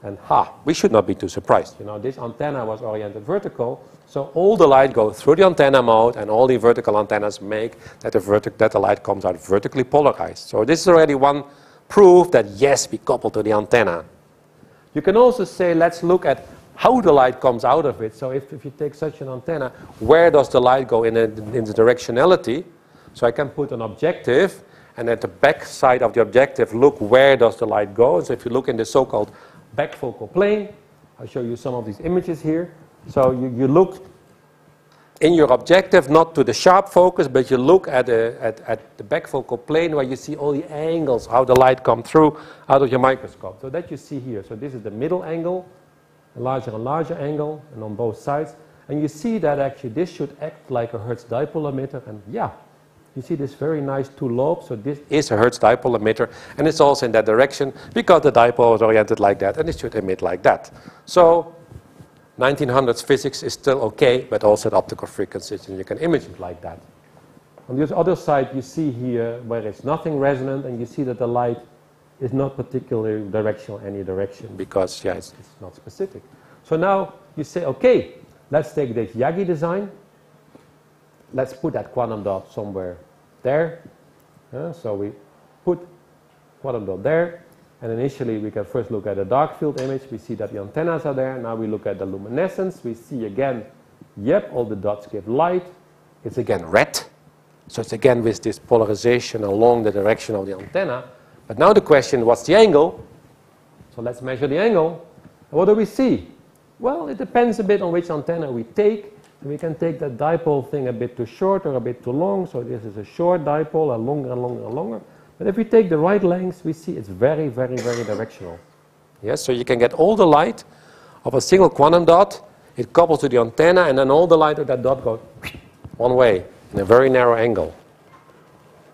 And we should not be too surprised. You know, this antenna was oriented vertical, so all the light goes through the antenna mode, and all the vertical antennas make that the light comes out vertically polarized. So this is already one proof that yes, we couple to the antenna. You can also say, let's look at how the light comes out of it. So if you take such an antenna, where does the light go in the directionality? So I can put an objective, and at the back side of the objective, look where does the light go. So if you look in the so-called back focal plane, I'll show you some of these images here. So you look in your objective, not to the sharp focus, but you look at the back focal plane where you see all the angles, how the light comes through out of your microscope. So that you see here. So this is the middle angle, a larger and larger angle, and on both sides. And you see that actually this should act like a Hertz dipole emitter, and yeah, you see this very nice 2 lobes, so this is a Hertz dipole emitter, and it's also in that direction because the dipole is oriented like that, and it should emit like that. So 1900s physics is still okay, but also at optical frequencies, and you can image it like that. On the other side, you see here where it's nothing resonant, and you see that the light is not particularly directional any direction because, yeah, it's not specific. So now you say, okay, let's take this Yagi design. Let's put that quantum dot somewhere there. So we put quantum dot there. And initially, we can first look at the dark field image. We see that the antennas are there. Now we look at the luminescence. We see again, yep, all the dots give light. It's again red. So it's again with this polarization along the direction of the antenna. But now the question, what's the angle? So let's measure the angle. And what do we see? Well, it depends a bit on which antenna we take. And we can take that dipole thing a bit too short or a bit too long. So this is a short dipole, a longer and longer and longer. But if we take the right length, we see it's very, very, very directional. Yes, so you can get all the light of a single quantum dot. It couples to the antenna, and then all the light of that dot goes one way in a very narrow angle.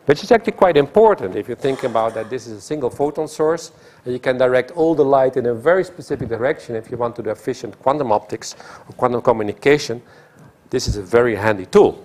Which is actually quite important if you think about that this is a single photon source, and you can direct all the light in a very specific direction if you want to do efficient quantum optics or quantum communication. This is a very handy tool.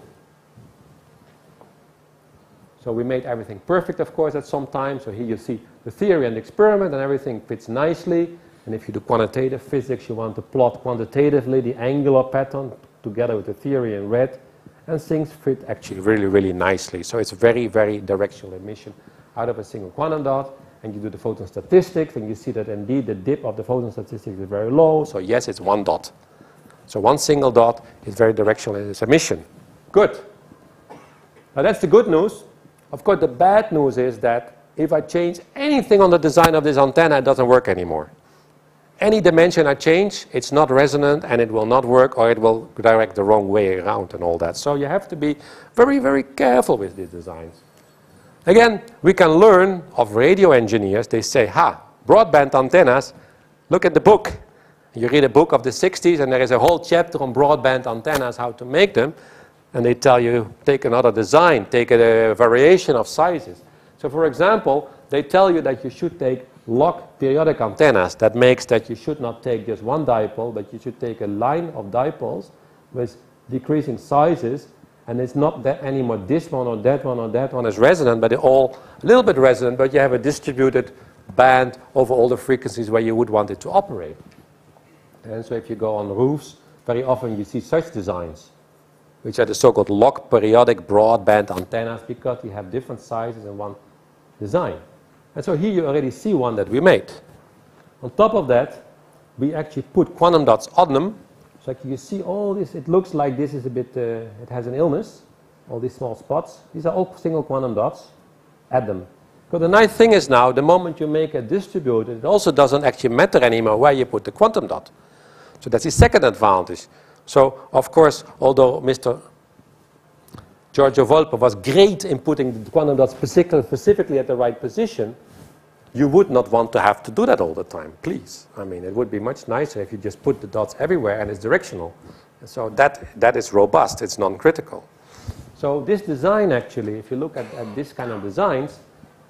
So we made everything perfect, of course, at some time. So here you see the theory and the experiment, and everything fits nicely. And if you do quantitative physics, you want to plot quantitatively the angular pattern together with the theory in red. And things fit actually really, really nicely. So it's very, very directional emission out of a single quantum dot. And you do the photon statistics, and you see that indeed the dip of the photon statistics is very low. So yes, it's one dot. So one single dot is very directional in its emission. Good. Now that's the good news. Of course, the bad news is that if I change anything on the design of this antenna, it doesn't work anymore. Any dimension I change, it's not resonant, and it will not work, or it will direct the wrong way around and all that. So you have to be very, very careful with these designs. Again, we can learn of radio engineers. They say, broadband antennas, look at the book. You read a book of the 60s, and there is a whole chapter on broadband antennas, how to make them. And they tell you, take another design, take a variation of sizes. So for example, they tell you that you should take log periodic antennas. That makes that you should not take just one dipole, but you should take a line of dipoles with decreasing sizes. And it's not that anymore this one or that one or that one is resonant, but they're all a little bit resonant, but you have a distributed band over all the frequencies where you would want it to operate. And so if you go on roofs, very often you see such designs, which are the so-called log periodic broadband antennas, because you have different sizes in one design. And so here you already see one that we made. On top of that, we actually put quantum dots on them. So you see all this, it looks like this is a bit, it has an illness, all these small spots. These are all single quantum dots. Add them. But the nice thing is now, the moment you make it distributed, it also doesn't actually matter anymore where you put the quantum dot. So that's the second advantage. So, of course, although Mr. Giorgio Volpe was great in putting the quantum dots specifically at the right position, you would not want to have to do that all the time, please. I mean, it would be much nicer if you just put the dots everywhere and it's directional. So that is robust, it's non-critical. So this design actually, if you look at this kind of designs,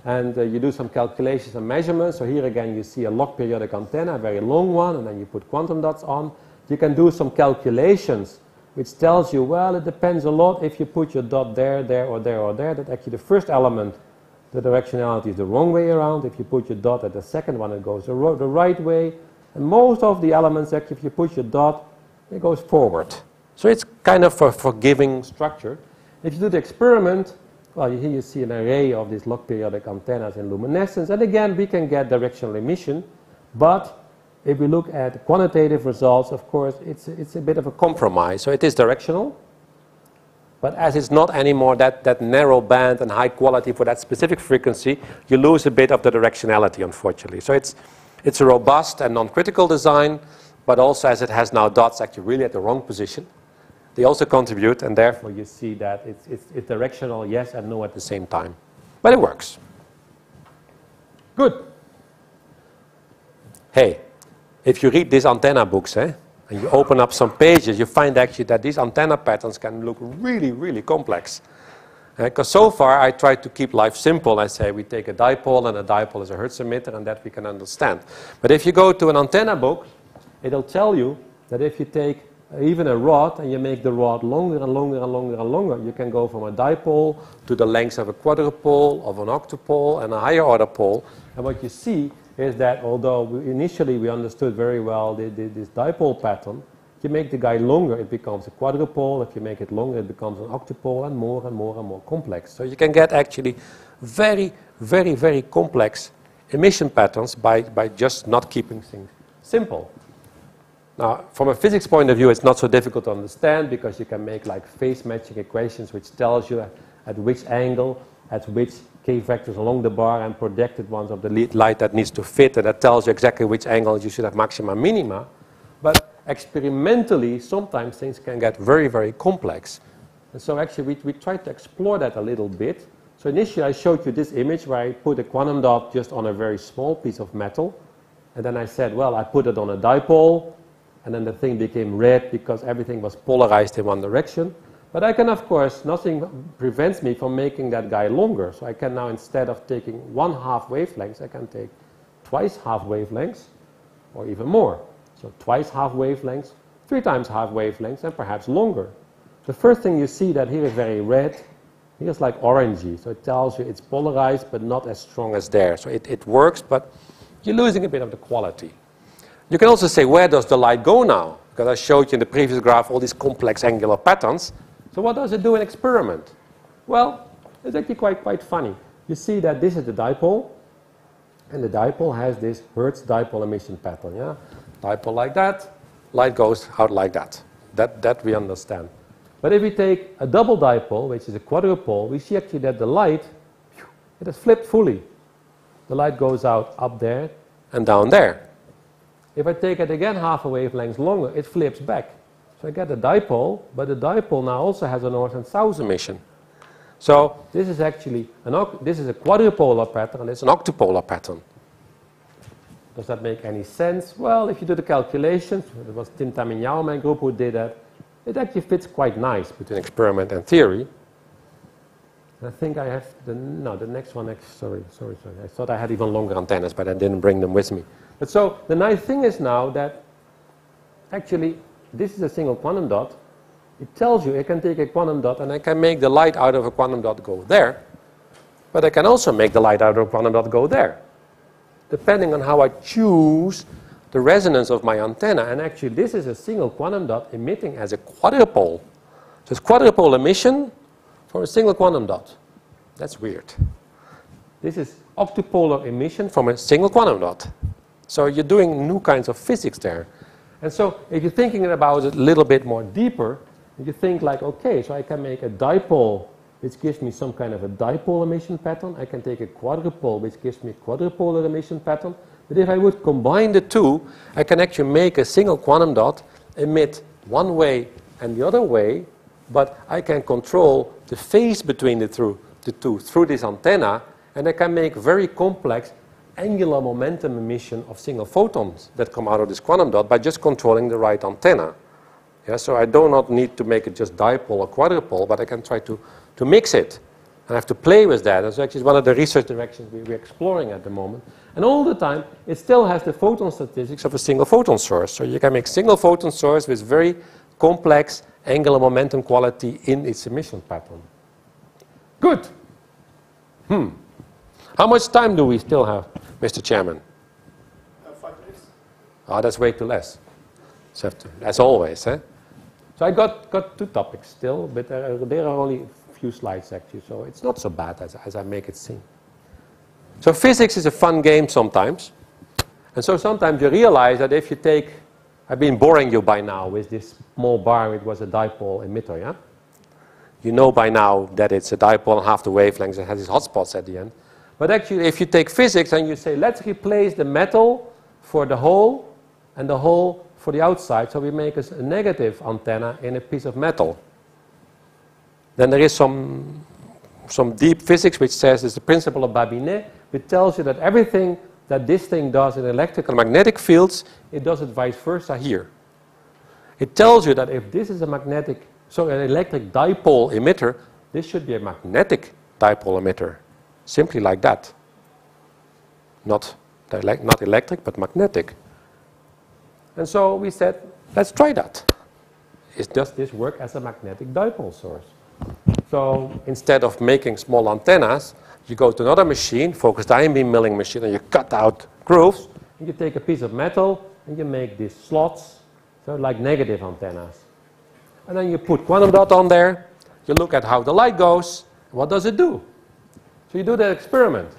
and you do some calculations and measurements, so here again you see a log periodic antenna, a very long one, and then you put quantum dots on. You can do some calculations which tells you, well, it depends a lot if you put your dot there, there, or there, or there, that actually the first element, the directionality is the wrong way around. If you put your dot at the second one, it goes the right way. And most of the elements, actually, if you put your dot, it goes forward. So it's kind of a forgiving structure. If you do the experiment, well, here you see an array of these log periodic antennas in luminescence. And again, we can get directional emission, but if we look at quantitative results, of course, it's a bit of a compromise. So it is directional, but as it's not anymore that narrow band and high quality for that specific frequency, you lose a bit of the directionality, unfortunately. So it's a robust and non-critical design, but also as it has now dots actually really at the wrong position, they also contribute, and therefore you see that it's directional, yes and no at the same time. But it works. Good. Hey. If you read these antenna books, and you open up some pages, you find actually that these antenna patterns can look really, really complex. Because so far I tried to keep life simple. I say we take a dipole, and a dipole is a Hertz emitter, and that we can understand. But if you go to an antenna book, it'll tell you that if you take even a rod and you make the rod longer and longer and longer and longer, you can go from a dipole to the length of a quadrupole, of an octupole, and a higher order pole. And what you see is that although initially we understood very well this dipole pattern, if you make the guy longer, it becomes a quadrupole. If you make it longer, it becomes an octupole, and more and more and more complex. So you can get actually very, very, very complex emission patterns by just not keeping things simple. Now, from a physics point of view, it's not so difficult to understand because you can make like phase matching equations which tells you at which angle, at which k vectors along the bar and projected ones of the light that needs to fit, and that tells you exactly which angle you should have maxima minima. But experimentally, sometimes things can get very, very complex. And so actually we tried to explore that a little bit. So initially I showed you this image where I put a quantum dot just on a very small piece of metal. And then I said, well, I put it on a dipole. And then the thing became red because everything was polarized in one direction. But I can, of course, nothing prevents me from making that guy longer. So I can now, instead of taking 1/2 wavelengths, I can take twice half wavelengths, or even more. So twice half wavelengths, 3 times half wavelengths, and perhaps longer. The first thing you see that here is very red. Here's like orangey. So it tells you it's polarized, but not as strong as there. So it works, but you're losing a bit of the quality. You can also say, where does the light go now? Because I showed you in the previous graph all these complex angular patterns. So what does it do in experiment? Well, it's actually quite funny. You see that this is the dipole, and the dipole has this Hertz dipole emission pattern. Yeah? Dipole like that, light goes out like that. That we understand. But if we take a double dipole, which is a quadrupole, we see actually that the light, it has flipped fully. The light goes out up there and down there. If I take it again half a wavelength longer, it flips back. So I get a dipole, but the dipole now also has a north and south emission. So this is actually this is a quadrupolar pattern, and it's an octupolar pattern. Does that make any sense? Well, if you do the calculations, it was Tim Tamignao in my group who did that, it actually fits quite nice between experiment and theory. And I think I have the next one. Sorry. I thought I had even longer antennas, but I didn't bring them with me. But so the nice thing is now that actually this is a single quantum dot. It tells you I can take a quantum dot and I can make the light out of a quantum dot go there. But I can also make the light out of a quantum dot go there, depending on how I choose the resonance of my antenna. And actually this is a single quantum dot emitting as a quadrupole. So it's quadrupole emission for a single quantum dot. That's weird. This is octupolar emission from a single quantum dot. So you're doing new kinds of physics there. And so if you're thinking about it a little bit more deeper, you think like, okay, so I can make a dipole which gives me some kind of a dipole emission pattern. I can take a quadrupole which gives me a quadrupolar emission pattern. But if I would combine the two, I can actually make a single quantum dot emit one way and the other way, but I can control the phase between the two through this antenna, and I can make very complex angular momentum emission of single photons that come out of this quantum dot by just controlling the right antenna. Yeah, so I do not need to make it just dipole or quadrupole, but I can try to mix it. And I have to play with that. That's actually one of the research directions we're exploring at the moment. And all the time, it still has the photon statistics of a single photon source. So you can make single photon source with very complex angular momentum quality in its emission pattern. Good. How much time do we still have, Mr. Chairman? 5 minutes. Oh, that's way too less. So as always, eh? So I got 2 topics still, but there are only a few slides actually, so it's not so bad as I make it seem. So physics is a fun game sometimes. And so sometimes you realize that if you take, I've been boring you by now with this small bar, it was a dipole emitter, yeah? You know by now that it's a dipole and half the wavelengths and has these hotspots at the end. But actually, if you take physics and you say, let's replace the metal for the hole and the hole for the outside, so we make a negative antenna in a piece of metal. Then there is some deep physics which says it's the principle of Babinet, which tells you that everything that this thing does in electrical and magnetic fields, it does it vice versa here. It tells you that if this is an electric dipole emitter, this should be a magnetic dipole emitter. Simply like that. Not electric, but magnetic. And so we said, let's try that. Does this work as a magnetic dipole source? So instead of making small antennas, you go to another machine, focused ion beam milling machine, and you cut out grooves, and you take a piece of metal, and you make these slots, so like negative antennas. And then you put quantum dot on there, you look at how the light goes, what does it do? So you do that experiment.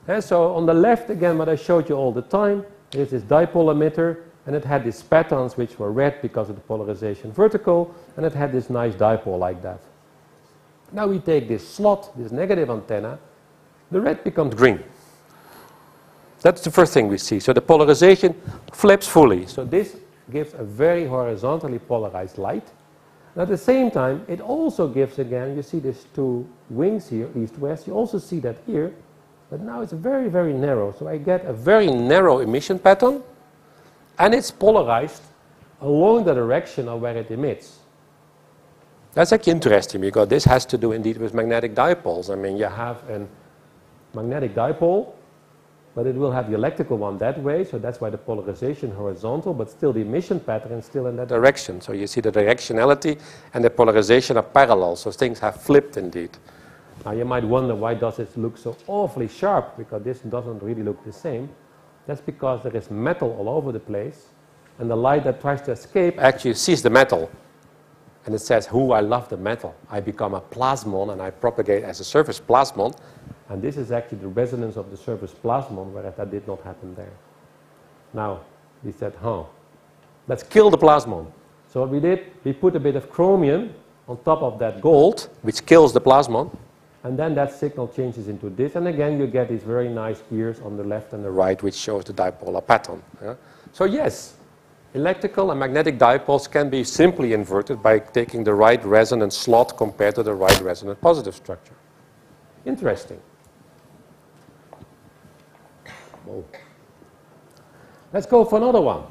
And so on the left, again, what I showed you all the time, is this dipole emitter, and it had these patterns which were red because of the polarization vertical, and it had this nice dipole like that. Now we take this slot, this negative antenna, the red becomes green. That's the first thing we see. So the polarization flips fully. So this gives a very horizontally polarized light. And at the same time, it also gives, again, you see these two wings here, east-west. You also see that here. But now it's very, very narrow. So I get a very narrow emission pattern. And it's polarized along the direction of where it emits. That's actually interesting because this has to do indeed with magnetic dipoles. I mean, you have a magnetic dipole, but it will have the electrical one that way, so that's why the polarization horizontal, but still the emission pattern is still in that direction. So you see the directionality and the polarization are parallel, so things have flipped indeed. Now you might wonder, why does it look so awfully sharp? Because this doesn't really look the same. That's because there is metal all over the place, and the light that tries to escape actually sees the metal. And it says, I love the metal. I become a plasmon, and I propagate as a surface plasmon. And this is actually the resonance of the surface plasmon, whereas that did not happen there. Now, we said, let's kill the plasmon. So what we did, we put a bit of chromium on top of that gold, which kills the plasmon. And then that signal changes into this. And again, you get these very nice ears on the left and the right, which shows the dipolar pattern. Yeah? So yes, electrical and magnetic dipoles can be simply inverted by taking the right resonant slot compared to the right resonant positive structure. Interesting. Whoa. Let's go for another one.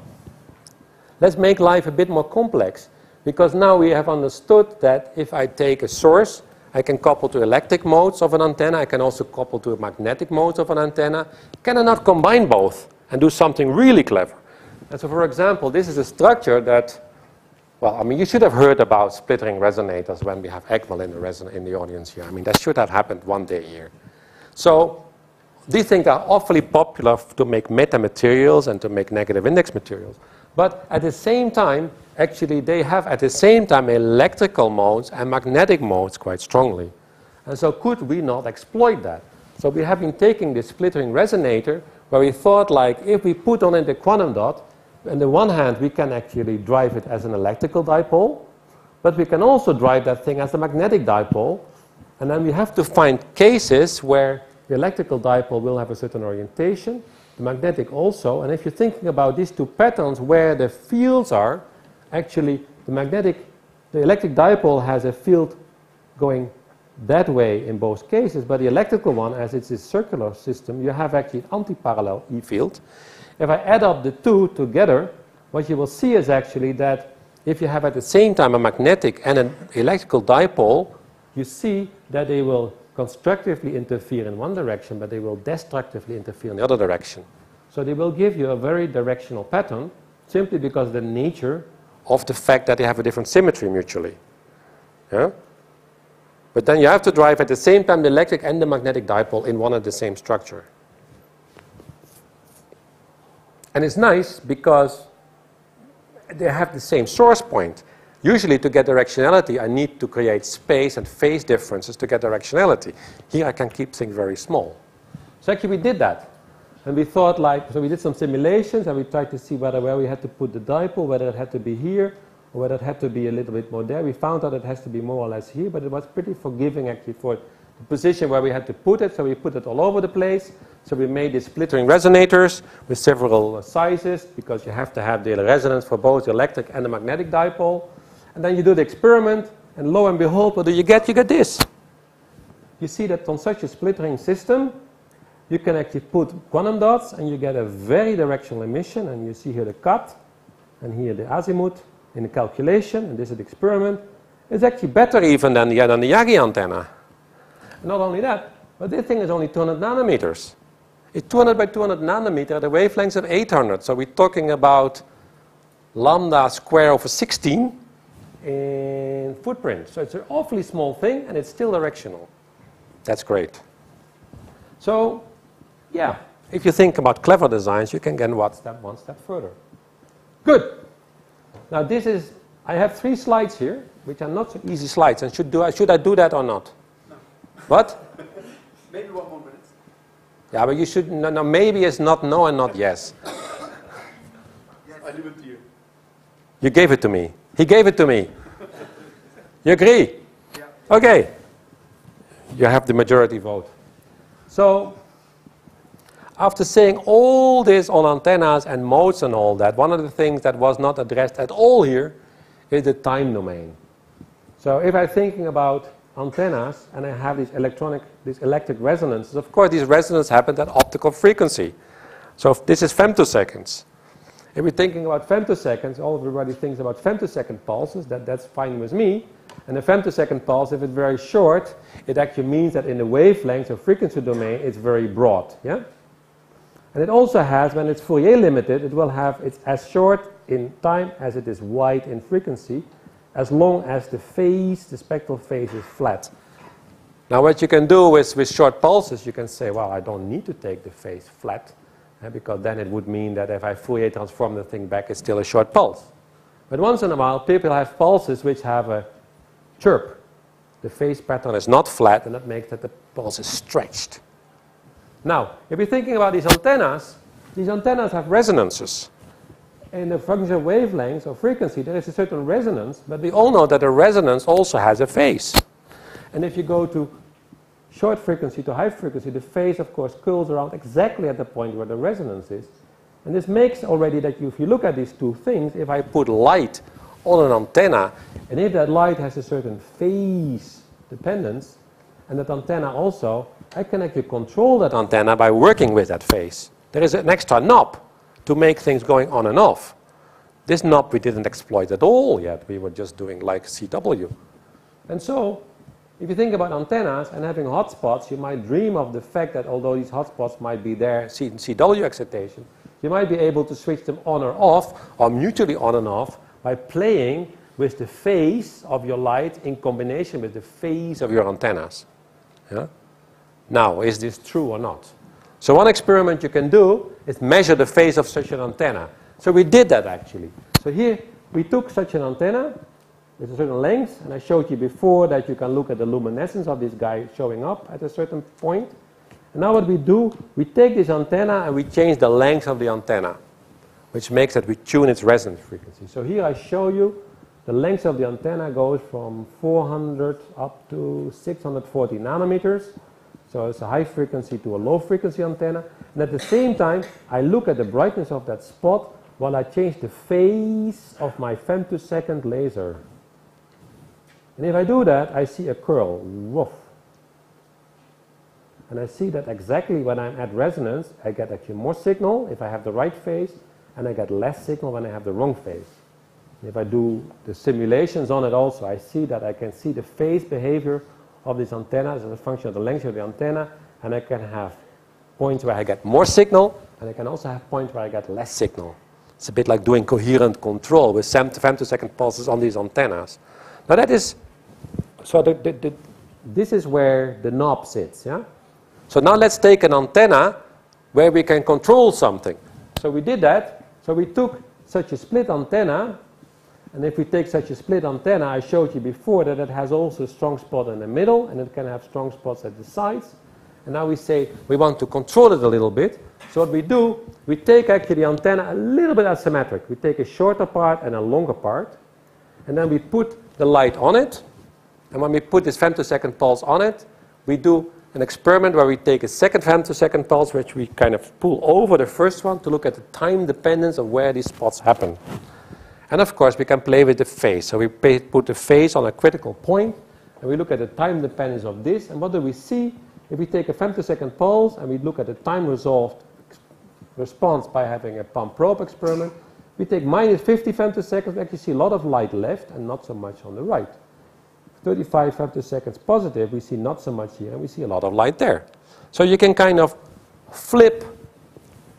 Let's make life a bit more complex, because now we have understood that if I take a source, I can couple to electric modes of an antenna. I can also couple to magnetic modes of an antenna. Can I not combine both and do something really clever? And so, for example, this is a structure that, well, I mean, you should have heard about splittering resonators when we have Egmel in the audience here. I mean, that should have happened one day here. So these things are awfully popular to make metamaterials and to make negative index materials. But at the same time, actually, they have at the same time electrical modes and magnetic modes quite strongly. And so could we not exploit that? So we have been taking this splittering resonator where we thought, like, if we put on it a quantum dot, on the one hand, we can actually drive it as an electrical dipole, but we can also drive that thing as a magnetic dipole. And then we have to find cases where the electrical dipole will have a certain orientation, the magnetic also. And if you're thinking about these two patterns where the fields are, actually the electric dipole has a field going that way in both cases, but the electrical one, as it's a circular system, you have actually an anti-parallel E field. If I add up the two together, what you will see is actually that if you have at the same time a magnetic and an electrical dipole, you see that they will constructively interfere in one direction, but they will destructively interfere in the other direction. So they will give you a very directional pattern simply because of the nature of the fact that they have a different symmetry mutually. Yeah? But then you have to drive at the same time the electric and the magnetic dipole in one and the same structure. And it's nice because they have the same source point. Usually to get directionality, I need to create space and phase differences to get directionality. Here I can keep things very small. So actually we did that. And we thought, like, so we did some simulations and we tried to see where we had to put the dipole, whether it had to be here or whether it had to be a little bit more there. We found out it has to be more or less here, but it was pretty forgiving actually for the position where we had to put it. So we put it all over the place. So we made these splittering resonators with several sizes because you have to have the resonance for both the electric and the magnetic dipole. And then you do the experiment, and lo and behold, what do you get? You get this. You see that on such a splittering system, you can actually put quantum dots, and you get a very directional emission. And you see here the cut, and here the azimuth in the calculation, and this is the experiment. It's actually better even than the Yagi antenna. Not only that, but this thing is only 200 nanometers. It's 200 by 200 nanometer at a wavelength of 800. So we're talking about lambda square over 16 in footprint. So it's an awfully small thing, and it's still directional. That's great. So, yeah, if you think about clever designs, you can get one step further. Good. Now this is, I have 3 slides here, which are not so easy slides. And should I do that or not? No. What? Maybe 1 more minute. Yeah, but you should, no, maybe is not no and not yes. Yes, I leave it to you. You gave it to me. He gave it to me. You agree? Yeah. Okay. You have the majority vote. So, after saying all this on antennas and modes and all that, one of the things that was not addressed at all here is the time domain. So if I'm thinking about antennas and I have these electric resonances, of course these resonances happen at optical frequency. So if this is femtoseconds. If we're thinking about femtoseconds, everybody thinks about femtosecond pulses, that's fine with me. And a femtosecond pulse, if it's very short, it actually means that in the wavelength or frequency domain, it's very broad. Yeah? And it also has, when it's Fourier limited, it will have, it's as short in time as it is wide in frequency, as long as the phase, the spectral phase is flat. Now what you can do with short pulses, you can say, well, I don't need to take the phase flat, because then it would mean that if I Fourier transform the thing back, it's still a short pulse. But once in a while, people have pulses which have a chirp. The phase pattern is not flat, and that makes that the pulse is stretched. Now, if you're thinking about these antennas have resonances. In the function of wavelengths or frequency, there is a certain resonance, but we all know that a resonance also has a phase. And if you go to short frequency to high frequency, the phase, of course, curls around exactly at the point where the resonance is. And this makes already that if you look at these two things, if I put light on an antenna, and if that light has a certain phase dependence, and that antenna also, I can actually control that antenna by working with that phase. There is an extra knob to make things going on and off. This knob we didn't exploit at all yet. We were just doing like CW. And so, if you think about antennas and having hotspots, you might dream of the fact that although these hotspots might be there in CW excitation, you might be able to switch them on or off, or mutually on and off, by playing with the phase of your light in combination with the phase of your antennas. Yeah? Now, is this true or not? So one experiment you can do is measure the phase of such an antenna. So we did that actually. So here we took such an antenna with a certain length, and I showed you before that you can look at the luminescence of this guy showing up at a certain point. And now what we do, we take this antenna and we change the length of the antenna, which makes that we tune its resonance frequency. So here I show you the length of the antenna goes from 400 up to 640 nanometers. So it's a high frequency to a low frequency antenna. And at the same time, I look at the brightness of that spot while I change the phase of my femtosecond laser. And if I do that, I see a curl. Woof. And I see that exactly when I'm at resonance, I get actually more signal if I have the right phase, and I get less signal when I have the wrong phase. And if I do the simulations on it also, I see that I can see the phase behavior of these antennas as a function of the length of the antenna, and I can have points where I get more signal, and I can also have points where I get less signal. It's a bit like doing coherent control with femtosecond pulses on these antennas. Now that is, so this is where the knob sits, yeah? So now let's take an antenna where we can control something. So we did that. So we took such a split antenna, and if we take such a split antenna, I showed you before that it has also a strong spot in the middle, and it can have strong spots at the sides. And now we say we want to control it a little bit. So what we do, we take actually the antenna a little bit asymmetric. We take a shorter part and a longer part, and then we put the light on it. And when we put this femtosecond pulse on it, we do an experiment where we take a second femtosecond pulse, which we kind of pull over the first one to look at the time dependence of where these spots happen. And of course, we can play with the phase. So we put the phase on a critical point, and we look at the time dependence of this. And what do we see? If we take a femtosecond pulse and we look at the time resolved response by having a pump probe experiment, we take minus 50 femtoseconds, we actually see a lot of light left and not so much on the right. 35 femtoseconds positive, we see not so much here, and we see a lot of light there. So you can kind of flip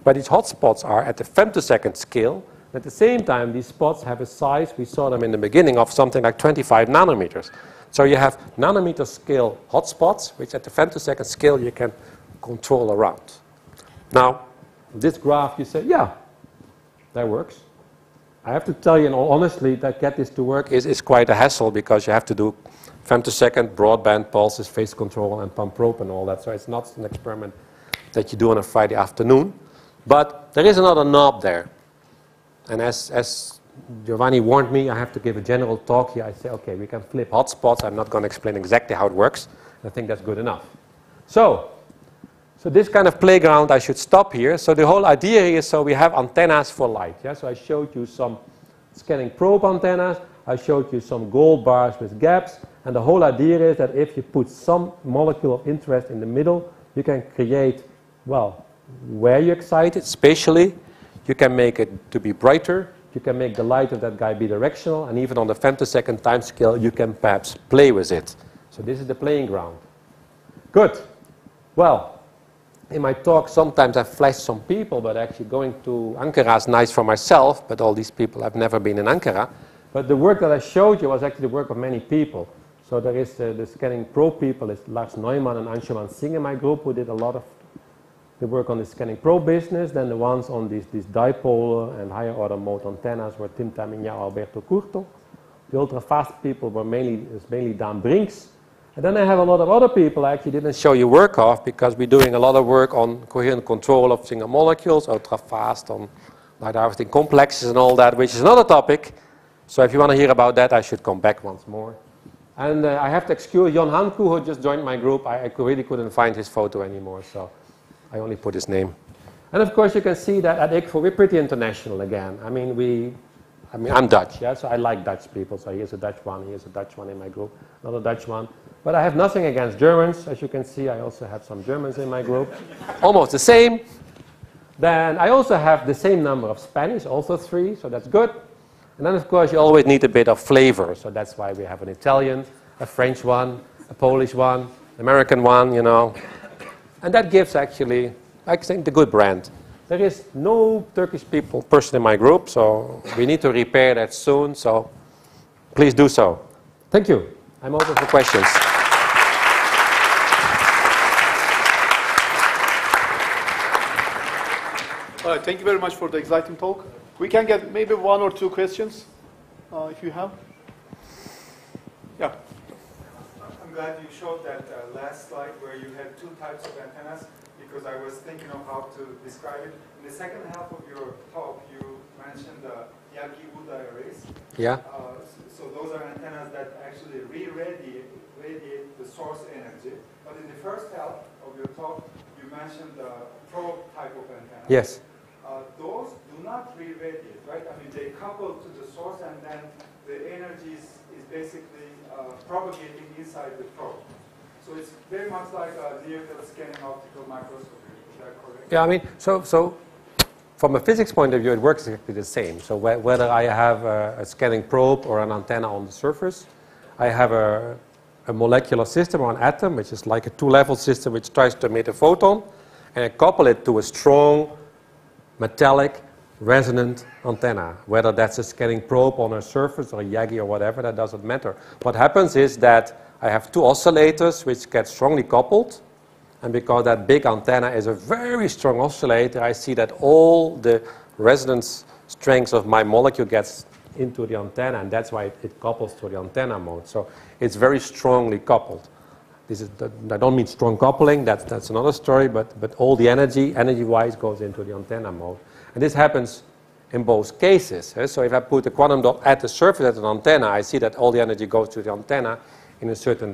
where these hotspots are at the femtosecond scale At the same time, these spots have a size, we saw them in the beginning, of something like 25 nanometers. So you have nanometer scale hotspots, which at the femtosecond scale you can control around. Now, this graph, you say, yeah, that works. I have to tell you, in all honesty, that get this to work is quite a hassle, because you have to do femtosecond broadband pulses, phase control, and pump probe and all that. So it's not an experiment that you do on a Friday afternoon. But there is another knob there. And as Giovanni warned me, I have to give a general talk here. I say, okay, we can flip hotspots. I'm not going to explain exactly how it works. I think that's good enough. So this kind of playground, I should stop here. So the whole idea is, so we have antennas for light. Yeah? So I showed you some scanning probe antennas. I showed you some gold bars with gaps. And the whole idea is that if you put some molecule of interest in the middle, you can create, well, where you excite it spatially. You can make it to be brighter. You can make the light of that guy bidirectional. And even on the femtosecond time scale, you can perhaps play with it. So this is the playing ground. Good. Well, in my talk, sometimes I flash some people, but actually going to Ankara is nice for myself, but all these people have never been in Ankara. But the work that I showed you was actually the work of many people. So there is the scanning probe people, it's Lars Neumann and Anshuman Singh in my group, who did a lot of the work on the scanning probe business. Then the ones on these dipole and higher order mode antennas were Tim Tamigna, Alberto Curto. The ultra-fast people were mainly Dan Brinks. And then I have a lot of other people I actually didn't show you work of, because we're doing a lot of work on coherent control of single molecules, ultra-fast, on light harvesting complexes and all that, which is another topic. So if you want to hear about that, I should come back once more. And I have to excuse Jon Hanku, who just joined my group. I really couldn't find his photo anymore, so I only put his name. And of course, you can see that at ICFO, we're pretty international again. I mean, I'm Dutch, yeah, so I like Dutch people. So here's a Dutch one in my group, another Dutch one. But I have nothing against Germans. As you can see, I also have some Germans in my group. Almost the same. Then I also have the same number of Spanish, also 3, so that's good. And then, of course, you always need a bit of flavor. So that's why we have an Italian, a French one, a Polish one, an American one, you know. And that gives actually, I think, the good brand. There is no Turkish person in my group, so we need to repair that soon. So please do so. Thank you. I'm open for questions. All right, thank you very much for the exciting talk. We can get maybe 1 or 2 questions, if you have. Yeah. I'm glad you showed that last slide where you had 2 types of antennas, because I was thinking of how to describe it. In the second half of your talk, you mentioned the Yagi-Uda arrays. Yeah. So those are antennas that actually radiate the source energy. But in the first half of your talk, you mentioned the probe type of antenna. Yes. Those do not re-radiate, right? I mean, they couple to the source, and then the energy is basically propagating inside the probe. So it's very much like a near-field scanning optical microscopy. Is that correct? Yeah, I mean, so from a physics point of view, it works exactly the same. So whether I have a scanning probe or an antenna on the surface, I have a molecular system or an atom, which is like a 2-level system which tries to emit a photon, and I couple it to a strong metallic resonant antenna. Whether that's a scanning probe on a surface or a Yagi or whatever, that doesn't matter. What happens is that I have 2 oscillators which get strongly coupled, and because that big antenna is a very strong oscillator, I see that all the resonance strength of my molecule gets into the antenna, and that's why it couples to the antenna mode. So it's very strongly coupled. I don't mean strong coupling, that's another story, but all the energy-wise goes into the antenna mode. And this happens in both cases. So if I put a quantum dot at the surface of an antenna, I see that all the energy goes to the antenna in a certain